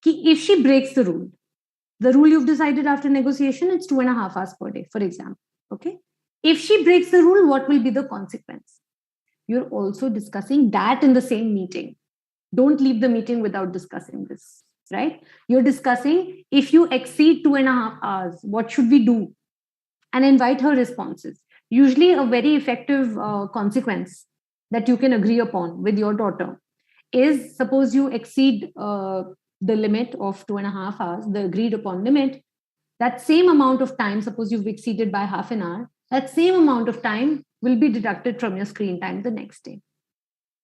if she breaks the rule you've decided after negotiation, it's 2.5 hours per day, for example. Okay. If she breaks the rule, what will be the consequence? You're also discussing that in the same meeting. Don't leave the meeting without discussing this, right? You're discussing, if you exceed 2.5 hours, what should we do? And invite her responses. Usually a very effective consequence that you can agree upon with your daughter is, suppose you exceed the limit of 2.5 hours, the agreed upon limit, that same amount of time, suppose you've exceeded by half an hour, that same amount of time will be deducted from your screen time the next day.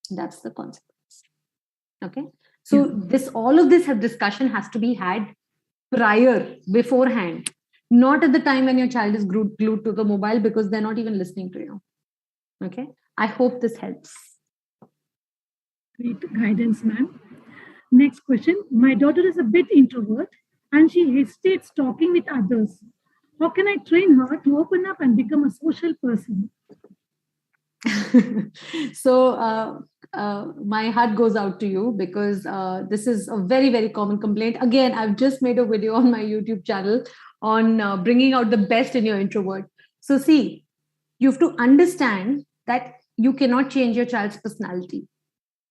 That's the consequence. Okay. So all of this discussion has to be had prior, beforehand, not at the time when your child is glued to the mobile, because they're not even listening to you. Okay. I hope this helps. Great guidance, ma'am. Next question. My daughter is a bit introvert and she hesitates talking with others. How can I train her to open up and become a social person? So my heart goes out to you, because this is a very, very common complaint. Again, I've just made a video on my YouTube channel on bringing out the best in your introvert. So see, you have to understand that you cannot change your child's personality.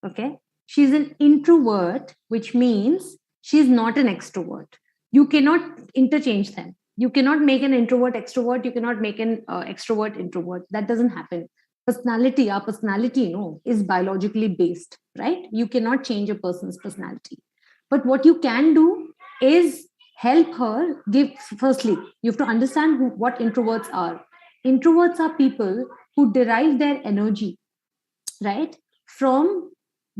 Okay. She's an introvert, which means she's not an extrovert. You cannot interchange them. You cannot make an introvert extrovert. You cannot make an extrovert introvert. That doesn't happen. Personality, our personality, no, is biologically based, right? You cannot change a person's personality. But what you can do is help her give, firstly, you have to understand what introverts are. Introverts are people who derive their energy, right, from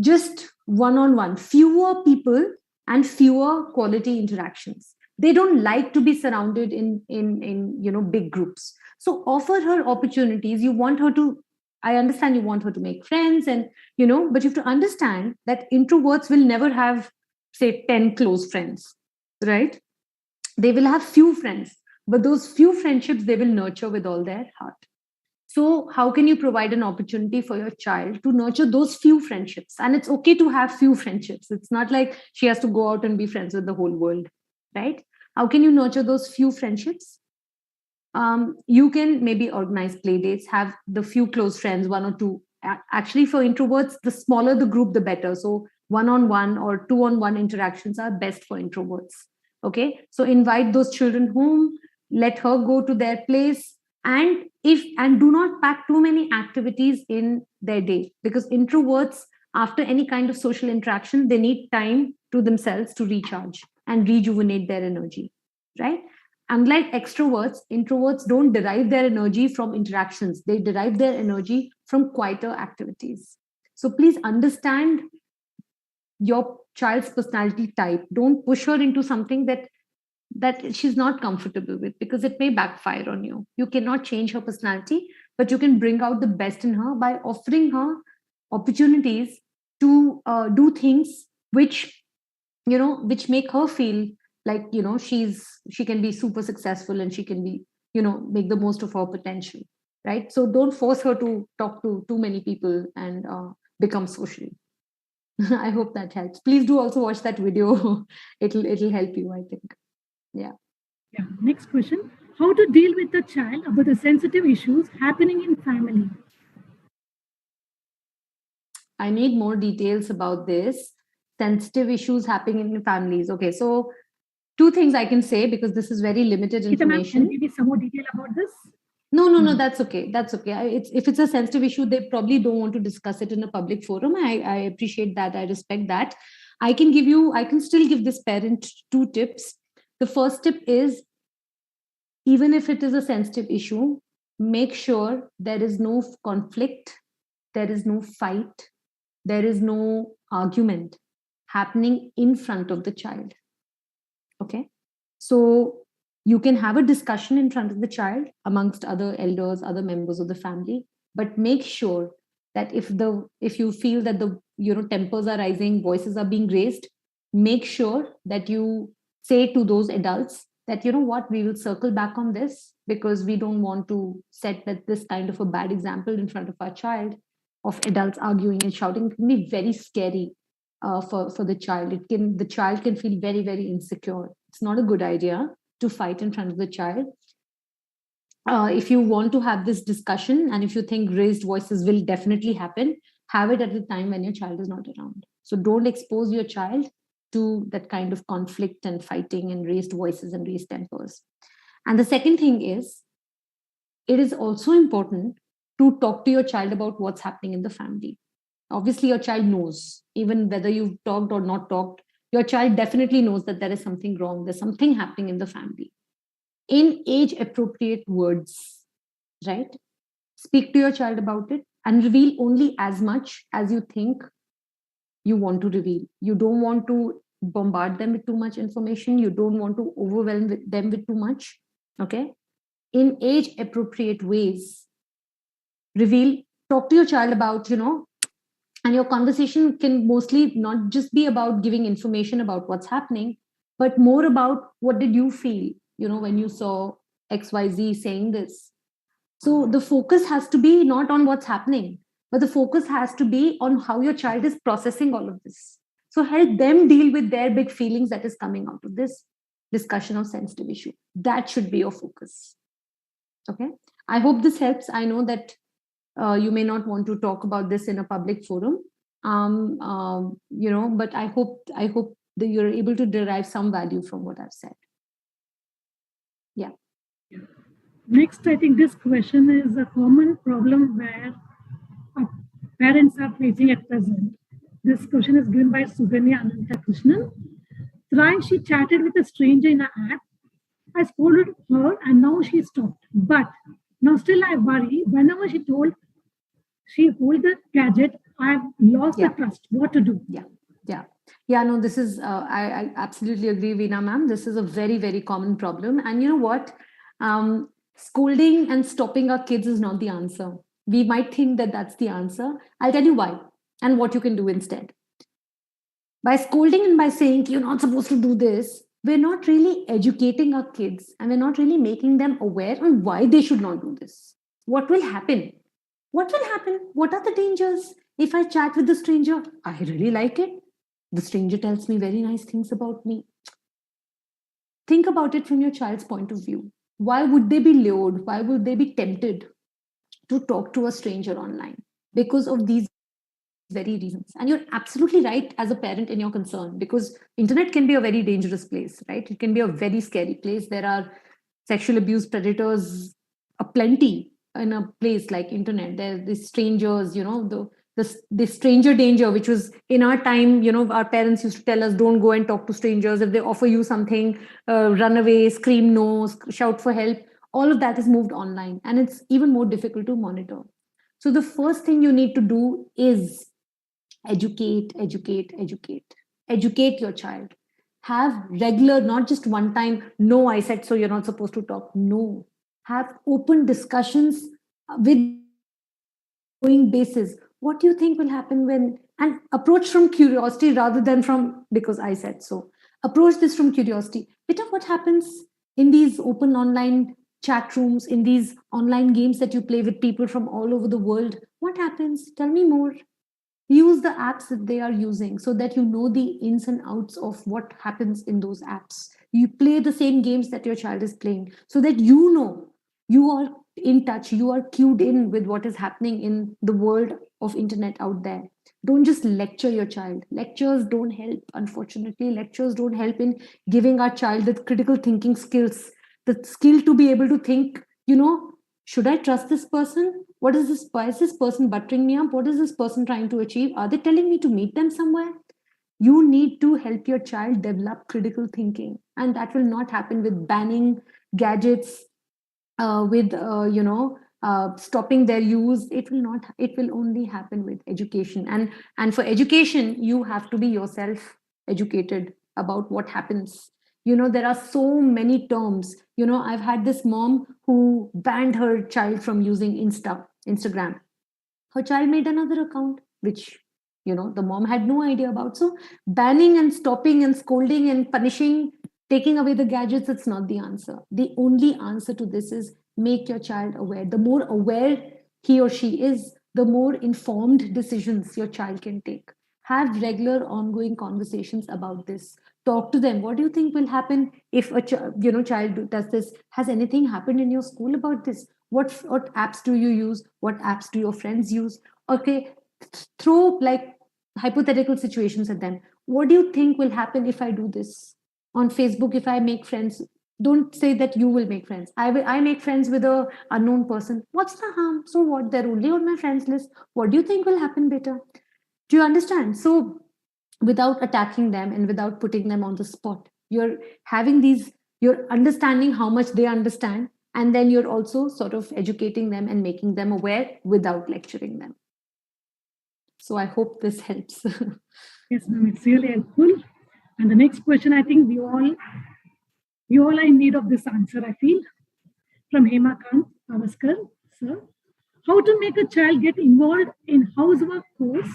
just one-on-one, fewer people and fewer quality interactions. They don't like to be surrounded in big groups. So offer her opportunities. You want her to, I understand you want her to make friends, and but you have to understand that introverts will never have, say, 10 close friends, right? They will have few friends, but those few friendships they will nurture with all their heart. So, how can you provide an opportunity for your child to nurture those few friendships? And it's okay to have few friendships. It's not like she has to go out and be friends with the whole world, right? How can you nurture those few friendships? You can maybe organize play dates, have the few close friends, one or two. Actually, for introverts, the smaller the group, the better. So, one-on-one or two-on-one interactions are best for introverts. Okay, so invite those children home, let her go to their place, and do not pack too many activities in their day, because introverts, after any kind of social interaction, they need time to themselves to recharge and rejuvenate their energy, right? Unlike extroverts, introverts don't derive their energy from interactions. They derive their energy from quieter activities. So please understand your child's personality type. Don't push her into something that she's not comfortable with, because it may backfire on you. You cannot change her personality, but you can bring out the best in her by offering her opportunities to do things which make her feel like she can be super successful, and she can be make the most of her potential, right? So don't force her to talk to too many people and become social. I hope that helps. Please do also watch that video. It'll help you, I think. Yeah. Yeah. Next question. How to deal with the child about the sensitive issues happening in family? I need more details about this. Sensitive issues happening in families. Okay, so two things I can say, because this is very limited Geeta ma'am, can information. you give me some more detail about this? No, that's okay. That's okay. If it's a sensitive issue, they probably don't want to discuss it in a public forum. I appreciate that. I respect that. I can still give this parent two tips. The first tip is, even if it is a sensitive issue, make sure there is no conflict, there is no fight, there is no argument happening in front of the child. Okay. So you can have a discussion in front of the child amongst other elders, other members of the family, but make sure that if you feel that the tempers are rising, voices are being raised, make sure that you say to those adults that what, we will circle back on this, because we don't want to set this kind of a bad example in front of our child, of adults arguing and shouting. It can be very scary for the child. The child can feel very, very insecure. It's not a good idea to fight in front of the child. If you want to have this discussion, and if you think raised voices will definitely happen, have it at the time when your child is not around. So don't expose your child to that kind of conflict and fighting and raised voices and raised tempers. And the second thing is, it is also important to talk to your child about what's happening in the family. Obviously, your child knows, even whether you've talked or not talked, your child definitely knows that there is something wrong, there's something happening in the family. In age appropriate words, right? Speak to your child about it and reveal only as much as you think you want to reveal. You don't want to bombard them with too much information. You don't want to overwhelm them with too much. Okay. In age appropriate ways, talk to your child about, and your conversation can mostly not just be about giving information about what's happening, but more about what did you feel, when you saw XYZ saying this. So the focus has to be not on what's happening, but the focus has to be on how your child is processing all of this. So help them deal with their big feelings that is coming out of this discussion of sensitive issue. That should be your focus. Okay. I hope this helps. I know that you may not want to talk about this in a public forum, but I hope that you're able to derive some value from what I've said. Yeah. Next, I think this question is a common problem where uh, parents are facing at present. This question is given by Suganya Ananta Krishnan. Thrice she chatted with a stranger in an app. I scolded her and now she stopped. But now still I worry whenever she hold the gadget, I've lost the trust. What to do? No, this is I absolutely agree, Veena ma'am. This is a very, very common problem. And you know what? Scolding and stopping our kids is not the answer. We might think that that's the answer. I'll tell you why and what you can do instead. By scolding and by saying you're not supposed to do this, we're not really educating our kids and we're not really making them aware on why they should not do this. What will happen? What will happen? What are the dangers? If I chat with the stranger, I really like it. The stranger tells me very nice things about me. Think about it from your child's point of view. Why would they be lured? Why would they be tempted to talk to a stranger online? Because of these very reasons. And you're absolutely right as a parent in your concern, because internet can be a very dangerous place, right? It can be a very scary place. There are sexual abuse predators aplenty in a place like internet. There are these strangers, the stranger danger, which was in our time, our parents used to tell us, don't go and talk to strangers. If they offer you something, run away, scream no, shout for help. All of that is moved online, and it's even more difficult to monitor. So the first thing you need to do is educate your child. Have regular, not just one time, no, I said so, you're not supposed to talk. No, have open discussions with ongoing basis. What do you think will happen when, and approach from curiosity rather than from because I said so. Approach this from curiosity. Beta, what happens in these open online chat rooms, in these online games that you play with people from all over the world? What happens? Tell me more. Use the apps that they are using so that you know the ins and outs of what happens in those apps. You play the same games that your child is playing so that you know you are in touch, you are cued in with what is happening in the world of internet out there. Don't just lecture your child. Lectures don't help. Unfortunately, lectures don't help in giving our child the critical thinking skills, the skill to be able to think, should I trust this person? What is this? Why is this person buttering me up? What is this person trying to achieve? Are they telling me to meet them somewhere? You need to help your child develop critical thinking, and that will not happen with banning gadgets, with stopping their use. It will not. It will only happen with education, and for education, you have to be yourself educated about what happens. There are so many terms. I've had this mom who banned her child from using Instagram. Her child made another account, which the mom had no idea about. So banning and stopping and scolding and punishing, taking away the gadgets, it's not the answer. The only answer to this is make your child aware. The more aware he or she is, the more informed decisions your child can take. Have regular ongoing conversations about this. Talk to them. What do you think will happen if a child does this? Has anything happened in your school about this? What apps do you use? What apps do your friends use? Okay, throw like hypothetical situations at them. What do you think will happen if I do this on Facebook? If I make friends, don't say that you will make friends. I make friends with a unknown person. What's the harm? So what? They're only on my friends list. What do you think will happen better? Do you understand? So without attacking them and without putting them on the spot, you're understanding how much they understand, and then you're also sort of educating them and making them aware without lecturing them. So I hope this helps. Yes, ma'am, it's really helpful. And the next question, I think we all are in need of this answer, I feel, from Hemakant Avaskar, sir. How to make a child get involved in housework course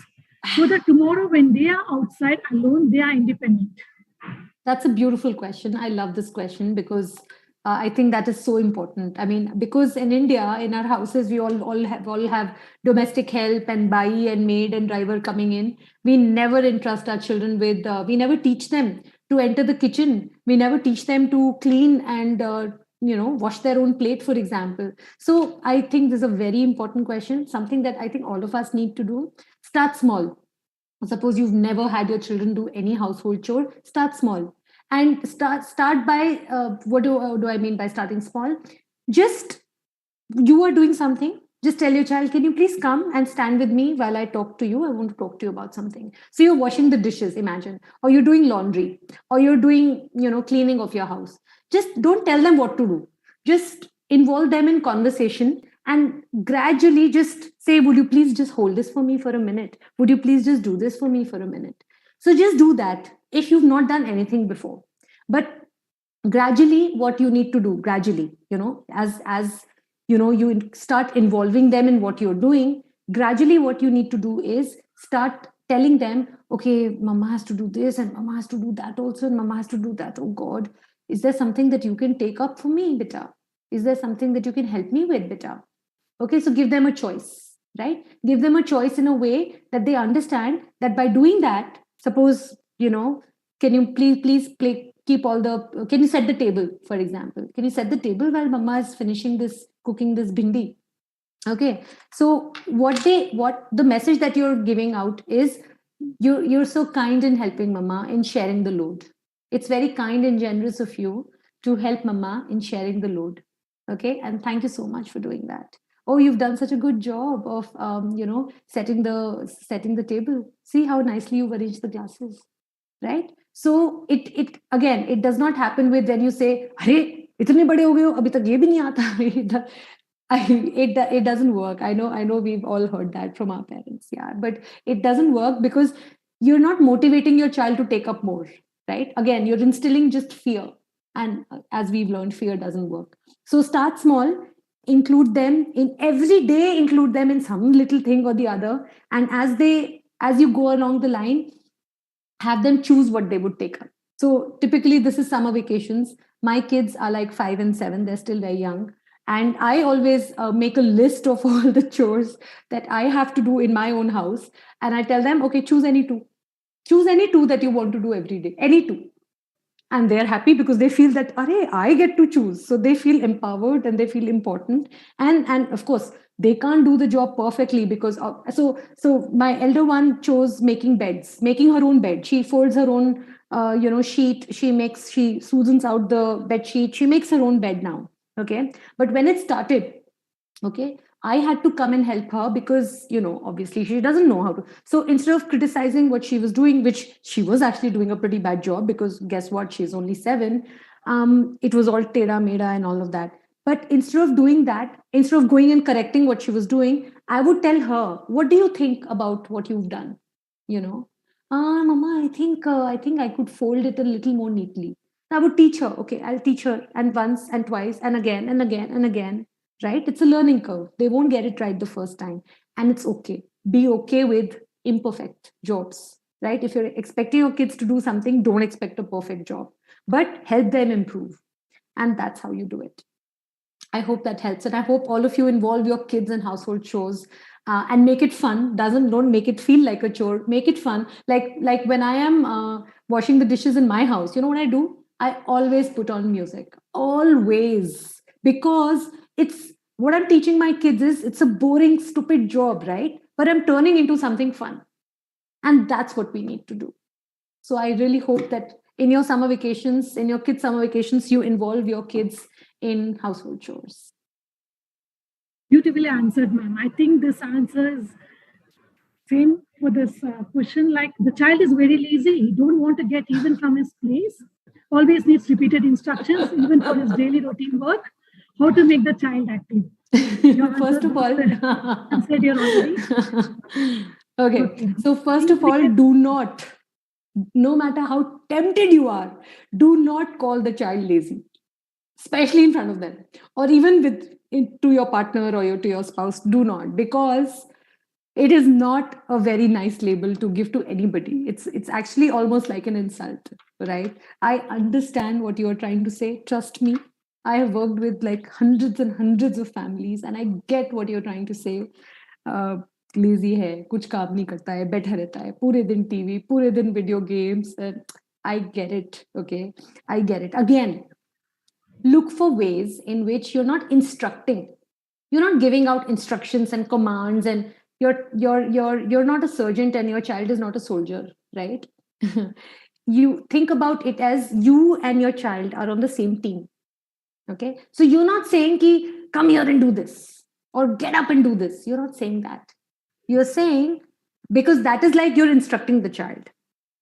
so that tomorrow when they are outside alone, they are independent? That's a beautiful question. I love this question because I think that is so important. I mean, because in India, in our houses, we all have domestic help and bai and maid and driver coming in. We never entrust our children with. We never teach them to enter the kitchen. We never teach them to clean and wash their own plate, for example. So I think this is a very important question. Something that I think all of us need to do. Start small. Suppose you've never had your children do any household chore. Start small and start by what do I mean by starting small? Just you are doing something, just tell your child, can you please come and stand with me while I talk to you? I want to talk to you about something. So you're washing the dishes, imagine, or you're doing laundry, or you're doing cleaning of your house. Just don't tell them what to do, just involve them in conversation and gradually just say, would you please just hold this for me for a minute? Would you please just do this for me for a minute? So just do that if you've not done anything before. But gradually, what you need to do, gradually, as you start involving them in what you're doing, gradually what you need to do is start telling them, okay, mama has to do this and mama has to do that also and mama has to do that. Oh god, is there something that you can take up for me, beta? Is there something that you can help me with, beta? Okay, so give them a choice, right? Give them a choice in a way that they understand that by doing that, suppose, can you please play, keep all the, can you set the table, for example? Can you set the table while mama is finishing this, cooking this bindi? Okay, so what the message that you're giving out is, you're so kind in helping mama in sharing the load. It's very kind and generous of you to help mama in sharing the load. Okay, and thank you so much for doing that. Oh, you've done such a good job of setting the table. See how nicely you've arranged the glasses, right? So it again, it does not happen with when you say, "Arey, itne bade ho gaye ho, abhi tak ye bhi nahi aata." It doesn't work. I know we've all heard that from our parents, yeah, but it doesn't work because you're not motivating your child to take up more, right? Again, you're instilling just fear, and as we've learned, fear doesn't work. So start small, include them in every day, include them in some little thing or the other, and as you go along the line, have them choose what they would take up. So typically, this is summer vacations. My kids are like 5 and 7; they're still very young, and I always make a list of all the chores that I have to do in my own house, and I tell them, okay, choose any two that you want to do every day, any two, and they're happy because they feel that, Arey, I get to choose, so they feel empowered and they feel important. And of course, they can't do the job perfectly because so my elder one chose making her own bed. She folds her own sheet. She soothes out the bed sheet. She makes her own bed now. Okay, but when it started, okay, I had to come and help her because obviously she doesn't know how to. So instead of criticizing what she was doing, which she was actually doing a pretty bad job, because guess what, she's only 7. It was all teda meda and all of that. But instead of doing that, instead of going and correcting what she was doing, I would tell her, what do you think about what you've done? you know Mama, I think I could fold it a little more neatly. I would teach her. Okay, I'll teach her, and once and twice and again and again and again, right? It's a learning curve. They won't get it right the first time. And it's okay. Be okay with imperfect jobs, right? If you're expecting your kids to do something, don't expect a perfect job, but help them improve. And that's how you do it. I hope that helps. And I hope all of you involve your kids in household chores. And make it fun. Don't make it feel like a chore. Make it fun. Like when I am washing the dishes in my house, you know what I do? I always put on music. Always. Because it's what I'm teaching my kids is, it's a boring, stupid job, right? But I'm turning into something fun. And that's what we need to do. So I really hope that in your summer vacations, in your kids' summer vacations, you involve your kids in household chores. Beautifully answered, ma'am. I think this answer is same for this question. Like the child is very lazy. He don't want to get even from his place. Always needs repeated instructions, even for his daily routine work. How to make the child active? Your First answer of all, answered here already. okay. Okay. So first of all, do not, no matter how tempted you are, do not call the child lazy, especially in front of them, or even to your partner or to your spouse. Do not, because it is not a very nice label to give to anybody. It's actually almost like an insult, right? I understand what you are trying to say. Trust me, I have worked with like hundreds and hundreds of families, and I get what you're trying to say. Lazy है, कुछ काम नहीं करता है, बैठा रहता है पूरे दिन टीवी, पूरे दिन video games. I get it. Okay, I get it. Again, look for ways in which you're not instructing, you're not giving out instructions and commands, and you're not a sergeant and your child is not a soldier, right? You think about it as you and your child are on the same team. Okay, so you're not saying ki, come here and do this or get up and do this. You're not saying that. You're saying, because that is like you're instructing the child,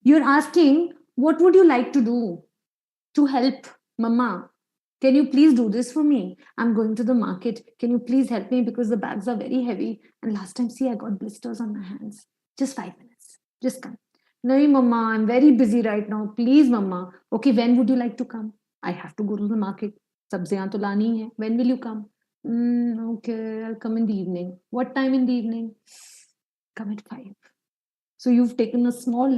you're asking, what would you like to do to help mama? Can you please do this for me? I'm going to the market. Can you please help me because the bags are very heavy? And last time, see, I got blisters on my hands. Just 5 minutes. Just come. No, mama, I'm very busy right now. Please, mama. Okay, when would you like to come? I have to go to the market. Sabziyan to lani hai. When will you come? Okay, I'll come in the evening. What time in the evening? Come at 5. So you've taken a small,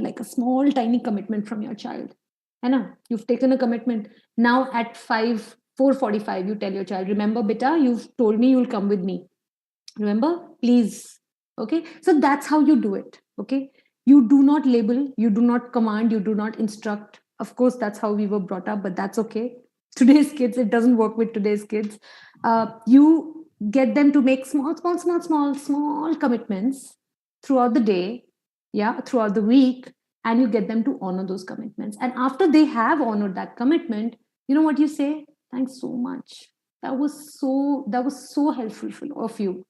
tiny commitment from your child. Anna, you've taken a commitment. Now at 4:45, you tell your child, remember, beta, you've told me you'll come with me. Remember, please. Okay. So that's how you do it. Okay. You do not label, you do not command, you do not instruct. Of course, that's how we were brought up, but that's okay. Today's kids, it doesn't work with today's kids. You get them to make small commitments throughout the day, yeah, throughout the week, and you get them to honor those commitments. And after they have honored that commitment, you know what you say? Thanks so much. That was so helpful of you.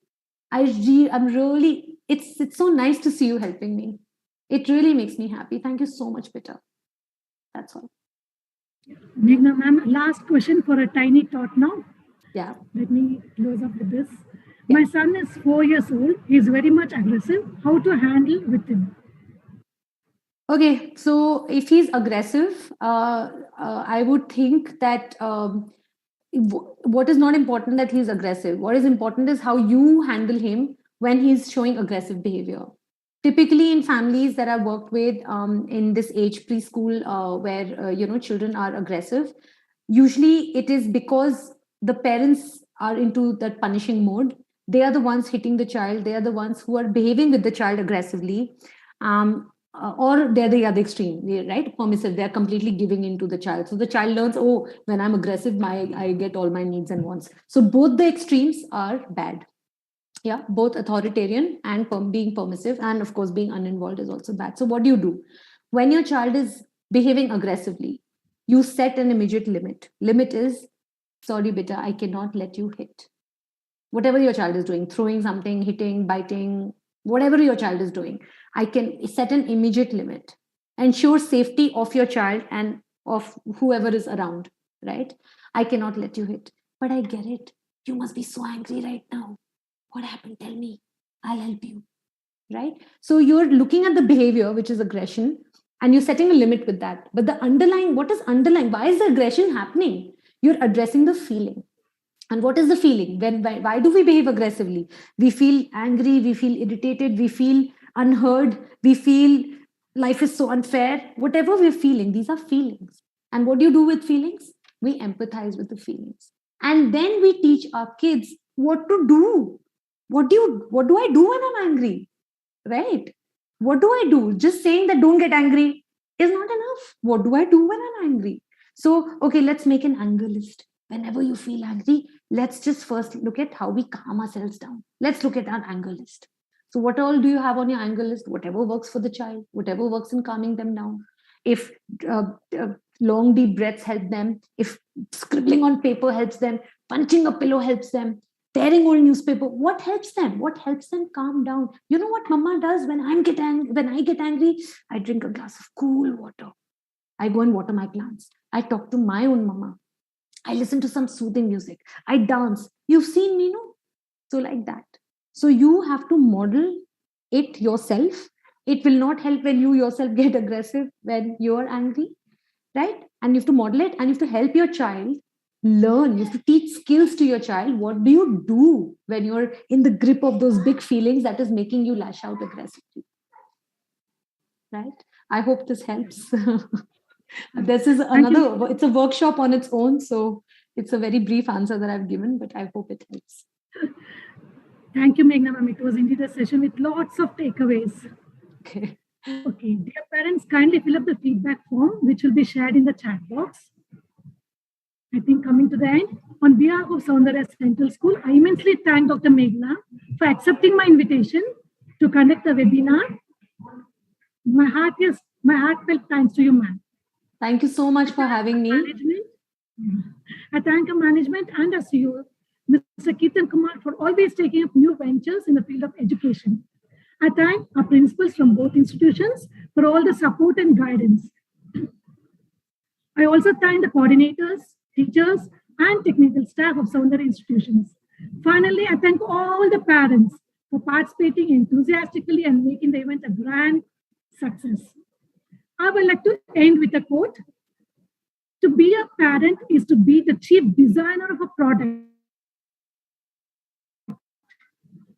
I'm really, it's so nice to see you helping me. It really makes me happy. Thank you so much, Peter. That's all. Meghna ma'am, last question for a tiny thought now. Yeah. Let me close up with this. Yeah. My son is 4 years old. He's very much aggressive. How to handle with him? Okay, so if he's aggressive, I would think that what is not important that he's aggressive. What is important is how you handle him when he's showing aggressive behavior. Typically, in families that I've worked with in this age preschool, where children are aggressive, usually it is because the parents are into that punishing mode. They are the ones hitting the child. They are the ones who are behaving with the child aggressively. Or they're the other extreme, right? Permissive, they're completely giving in to the child. So the child learns, oh, when I'm aggressive, I get all my needs and wants. So both the extremes are bad. Yeah, both authoritarian and being permissive, and of course being uninvolved is also bad. So what do? When your child is behaving aggressively, you set an immediate limit is, sorry beta, I cannot let you hit. Whatever your child is doing, throwing something, hitting, biting, whatever your child is doing, I can set an immediate limit. Ensure safety of your child and of whoever is around, right? I cannot let you hit. But I get it. You must be so angry right now. What happened? Tell me. I'll help you. Right? So you're looking at the behavior, which is aggression, and you're setting a limit with that. But the underlying, what is underlying? Why is the aggression happening? You're addressing the feeling. And what is the feeling? Why do we behave aggressively? We feel angry, we feel irritated, we feel unheard, we feel life is so unfair. Whatever we're feeling, these are feelings. And what do you do with feelings? We empathize with the feelings. And then we teach our kids what to do. What do I do when I'm angry? Right? What do I do? Just saying that don't get angry is not enough. What do I do when I'm angry? So, okay, let's make an anger list. Whenever you feel angry, let's just first look at how we calm ourselves down. Let's look at our anger list. So, what all do you have on your anger list? Whatever works for the child, whatever works in calming them down. If uh, long, deep breaths help them, if scribbling on paper helps them, punching a pillow helps them, tearing old newspaper, what helps them? What helps them calm down? You know what mama does when I get angry? I drink a glass of cool water. I go and water my plants. I talk to my own mama. I listen to some soothing music. I dance. You've seen me, no? So, like that. So, you have to model it yourself. It will not help when you yourself get aggressive when you're angry, right? And you have to model it and you have to help your child learn. You have to teach skills to your child. What do you do when you're in the grip of those big feelings that is making you lash out aggressively? Right? I hope this helps. This is another, it's a workshop on its own. So It's a very brief answer that I've given, but I hope it helps. Thank you, Meghna ma'am. It was indeed a session with lots of takeaways. Okay. Okay, dear parents, kindly fill up the feedback form, which will be shared in the chat box. I think coming to the end, on behalf of Soundarya Central School, I immensely thank Dr. Meghna for accepting my invitation to conduct the webinar. My heartfelt thanks to you, ma'am. Thank you so much for having me. I thank our management and our CEO, Mr. Keetan Kumar, for always taking up new ventures in the field of education. I thank our principals from both institutions for all the support and guidance. I also thank the coordinators, teachers, and technical staff of Soundarya institutions. Finally, I thank all the parents for participating enthusiastically and making the event a grand success. I would like to end with a quote. To be a parent is to be the chief designer of a product,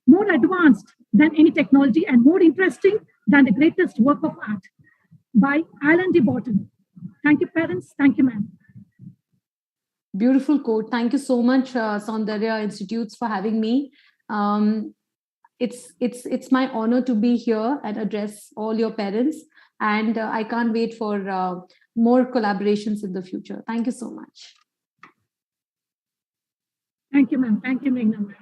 more advanced than any technology and more interesting than the greatest work of art, by Alan D. Barton. Thank you, parents. Thank you, ma'am. Beautiful quote. Thank you so much, Soundarya Institutes, for having me. It's my honor to be here and address all your parents, and I can't wait for more collaborations in the future. Thank you so much. Thank you, ma'am. Thank you, Meghna.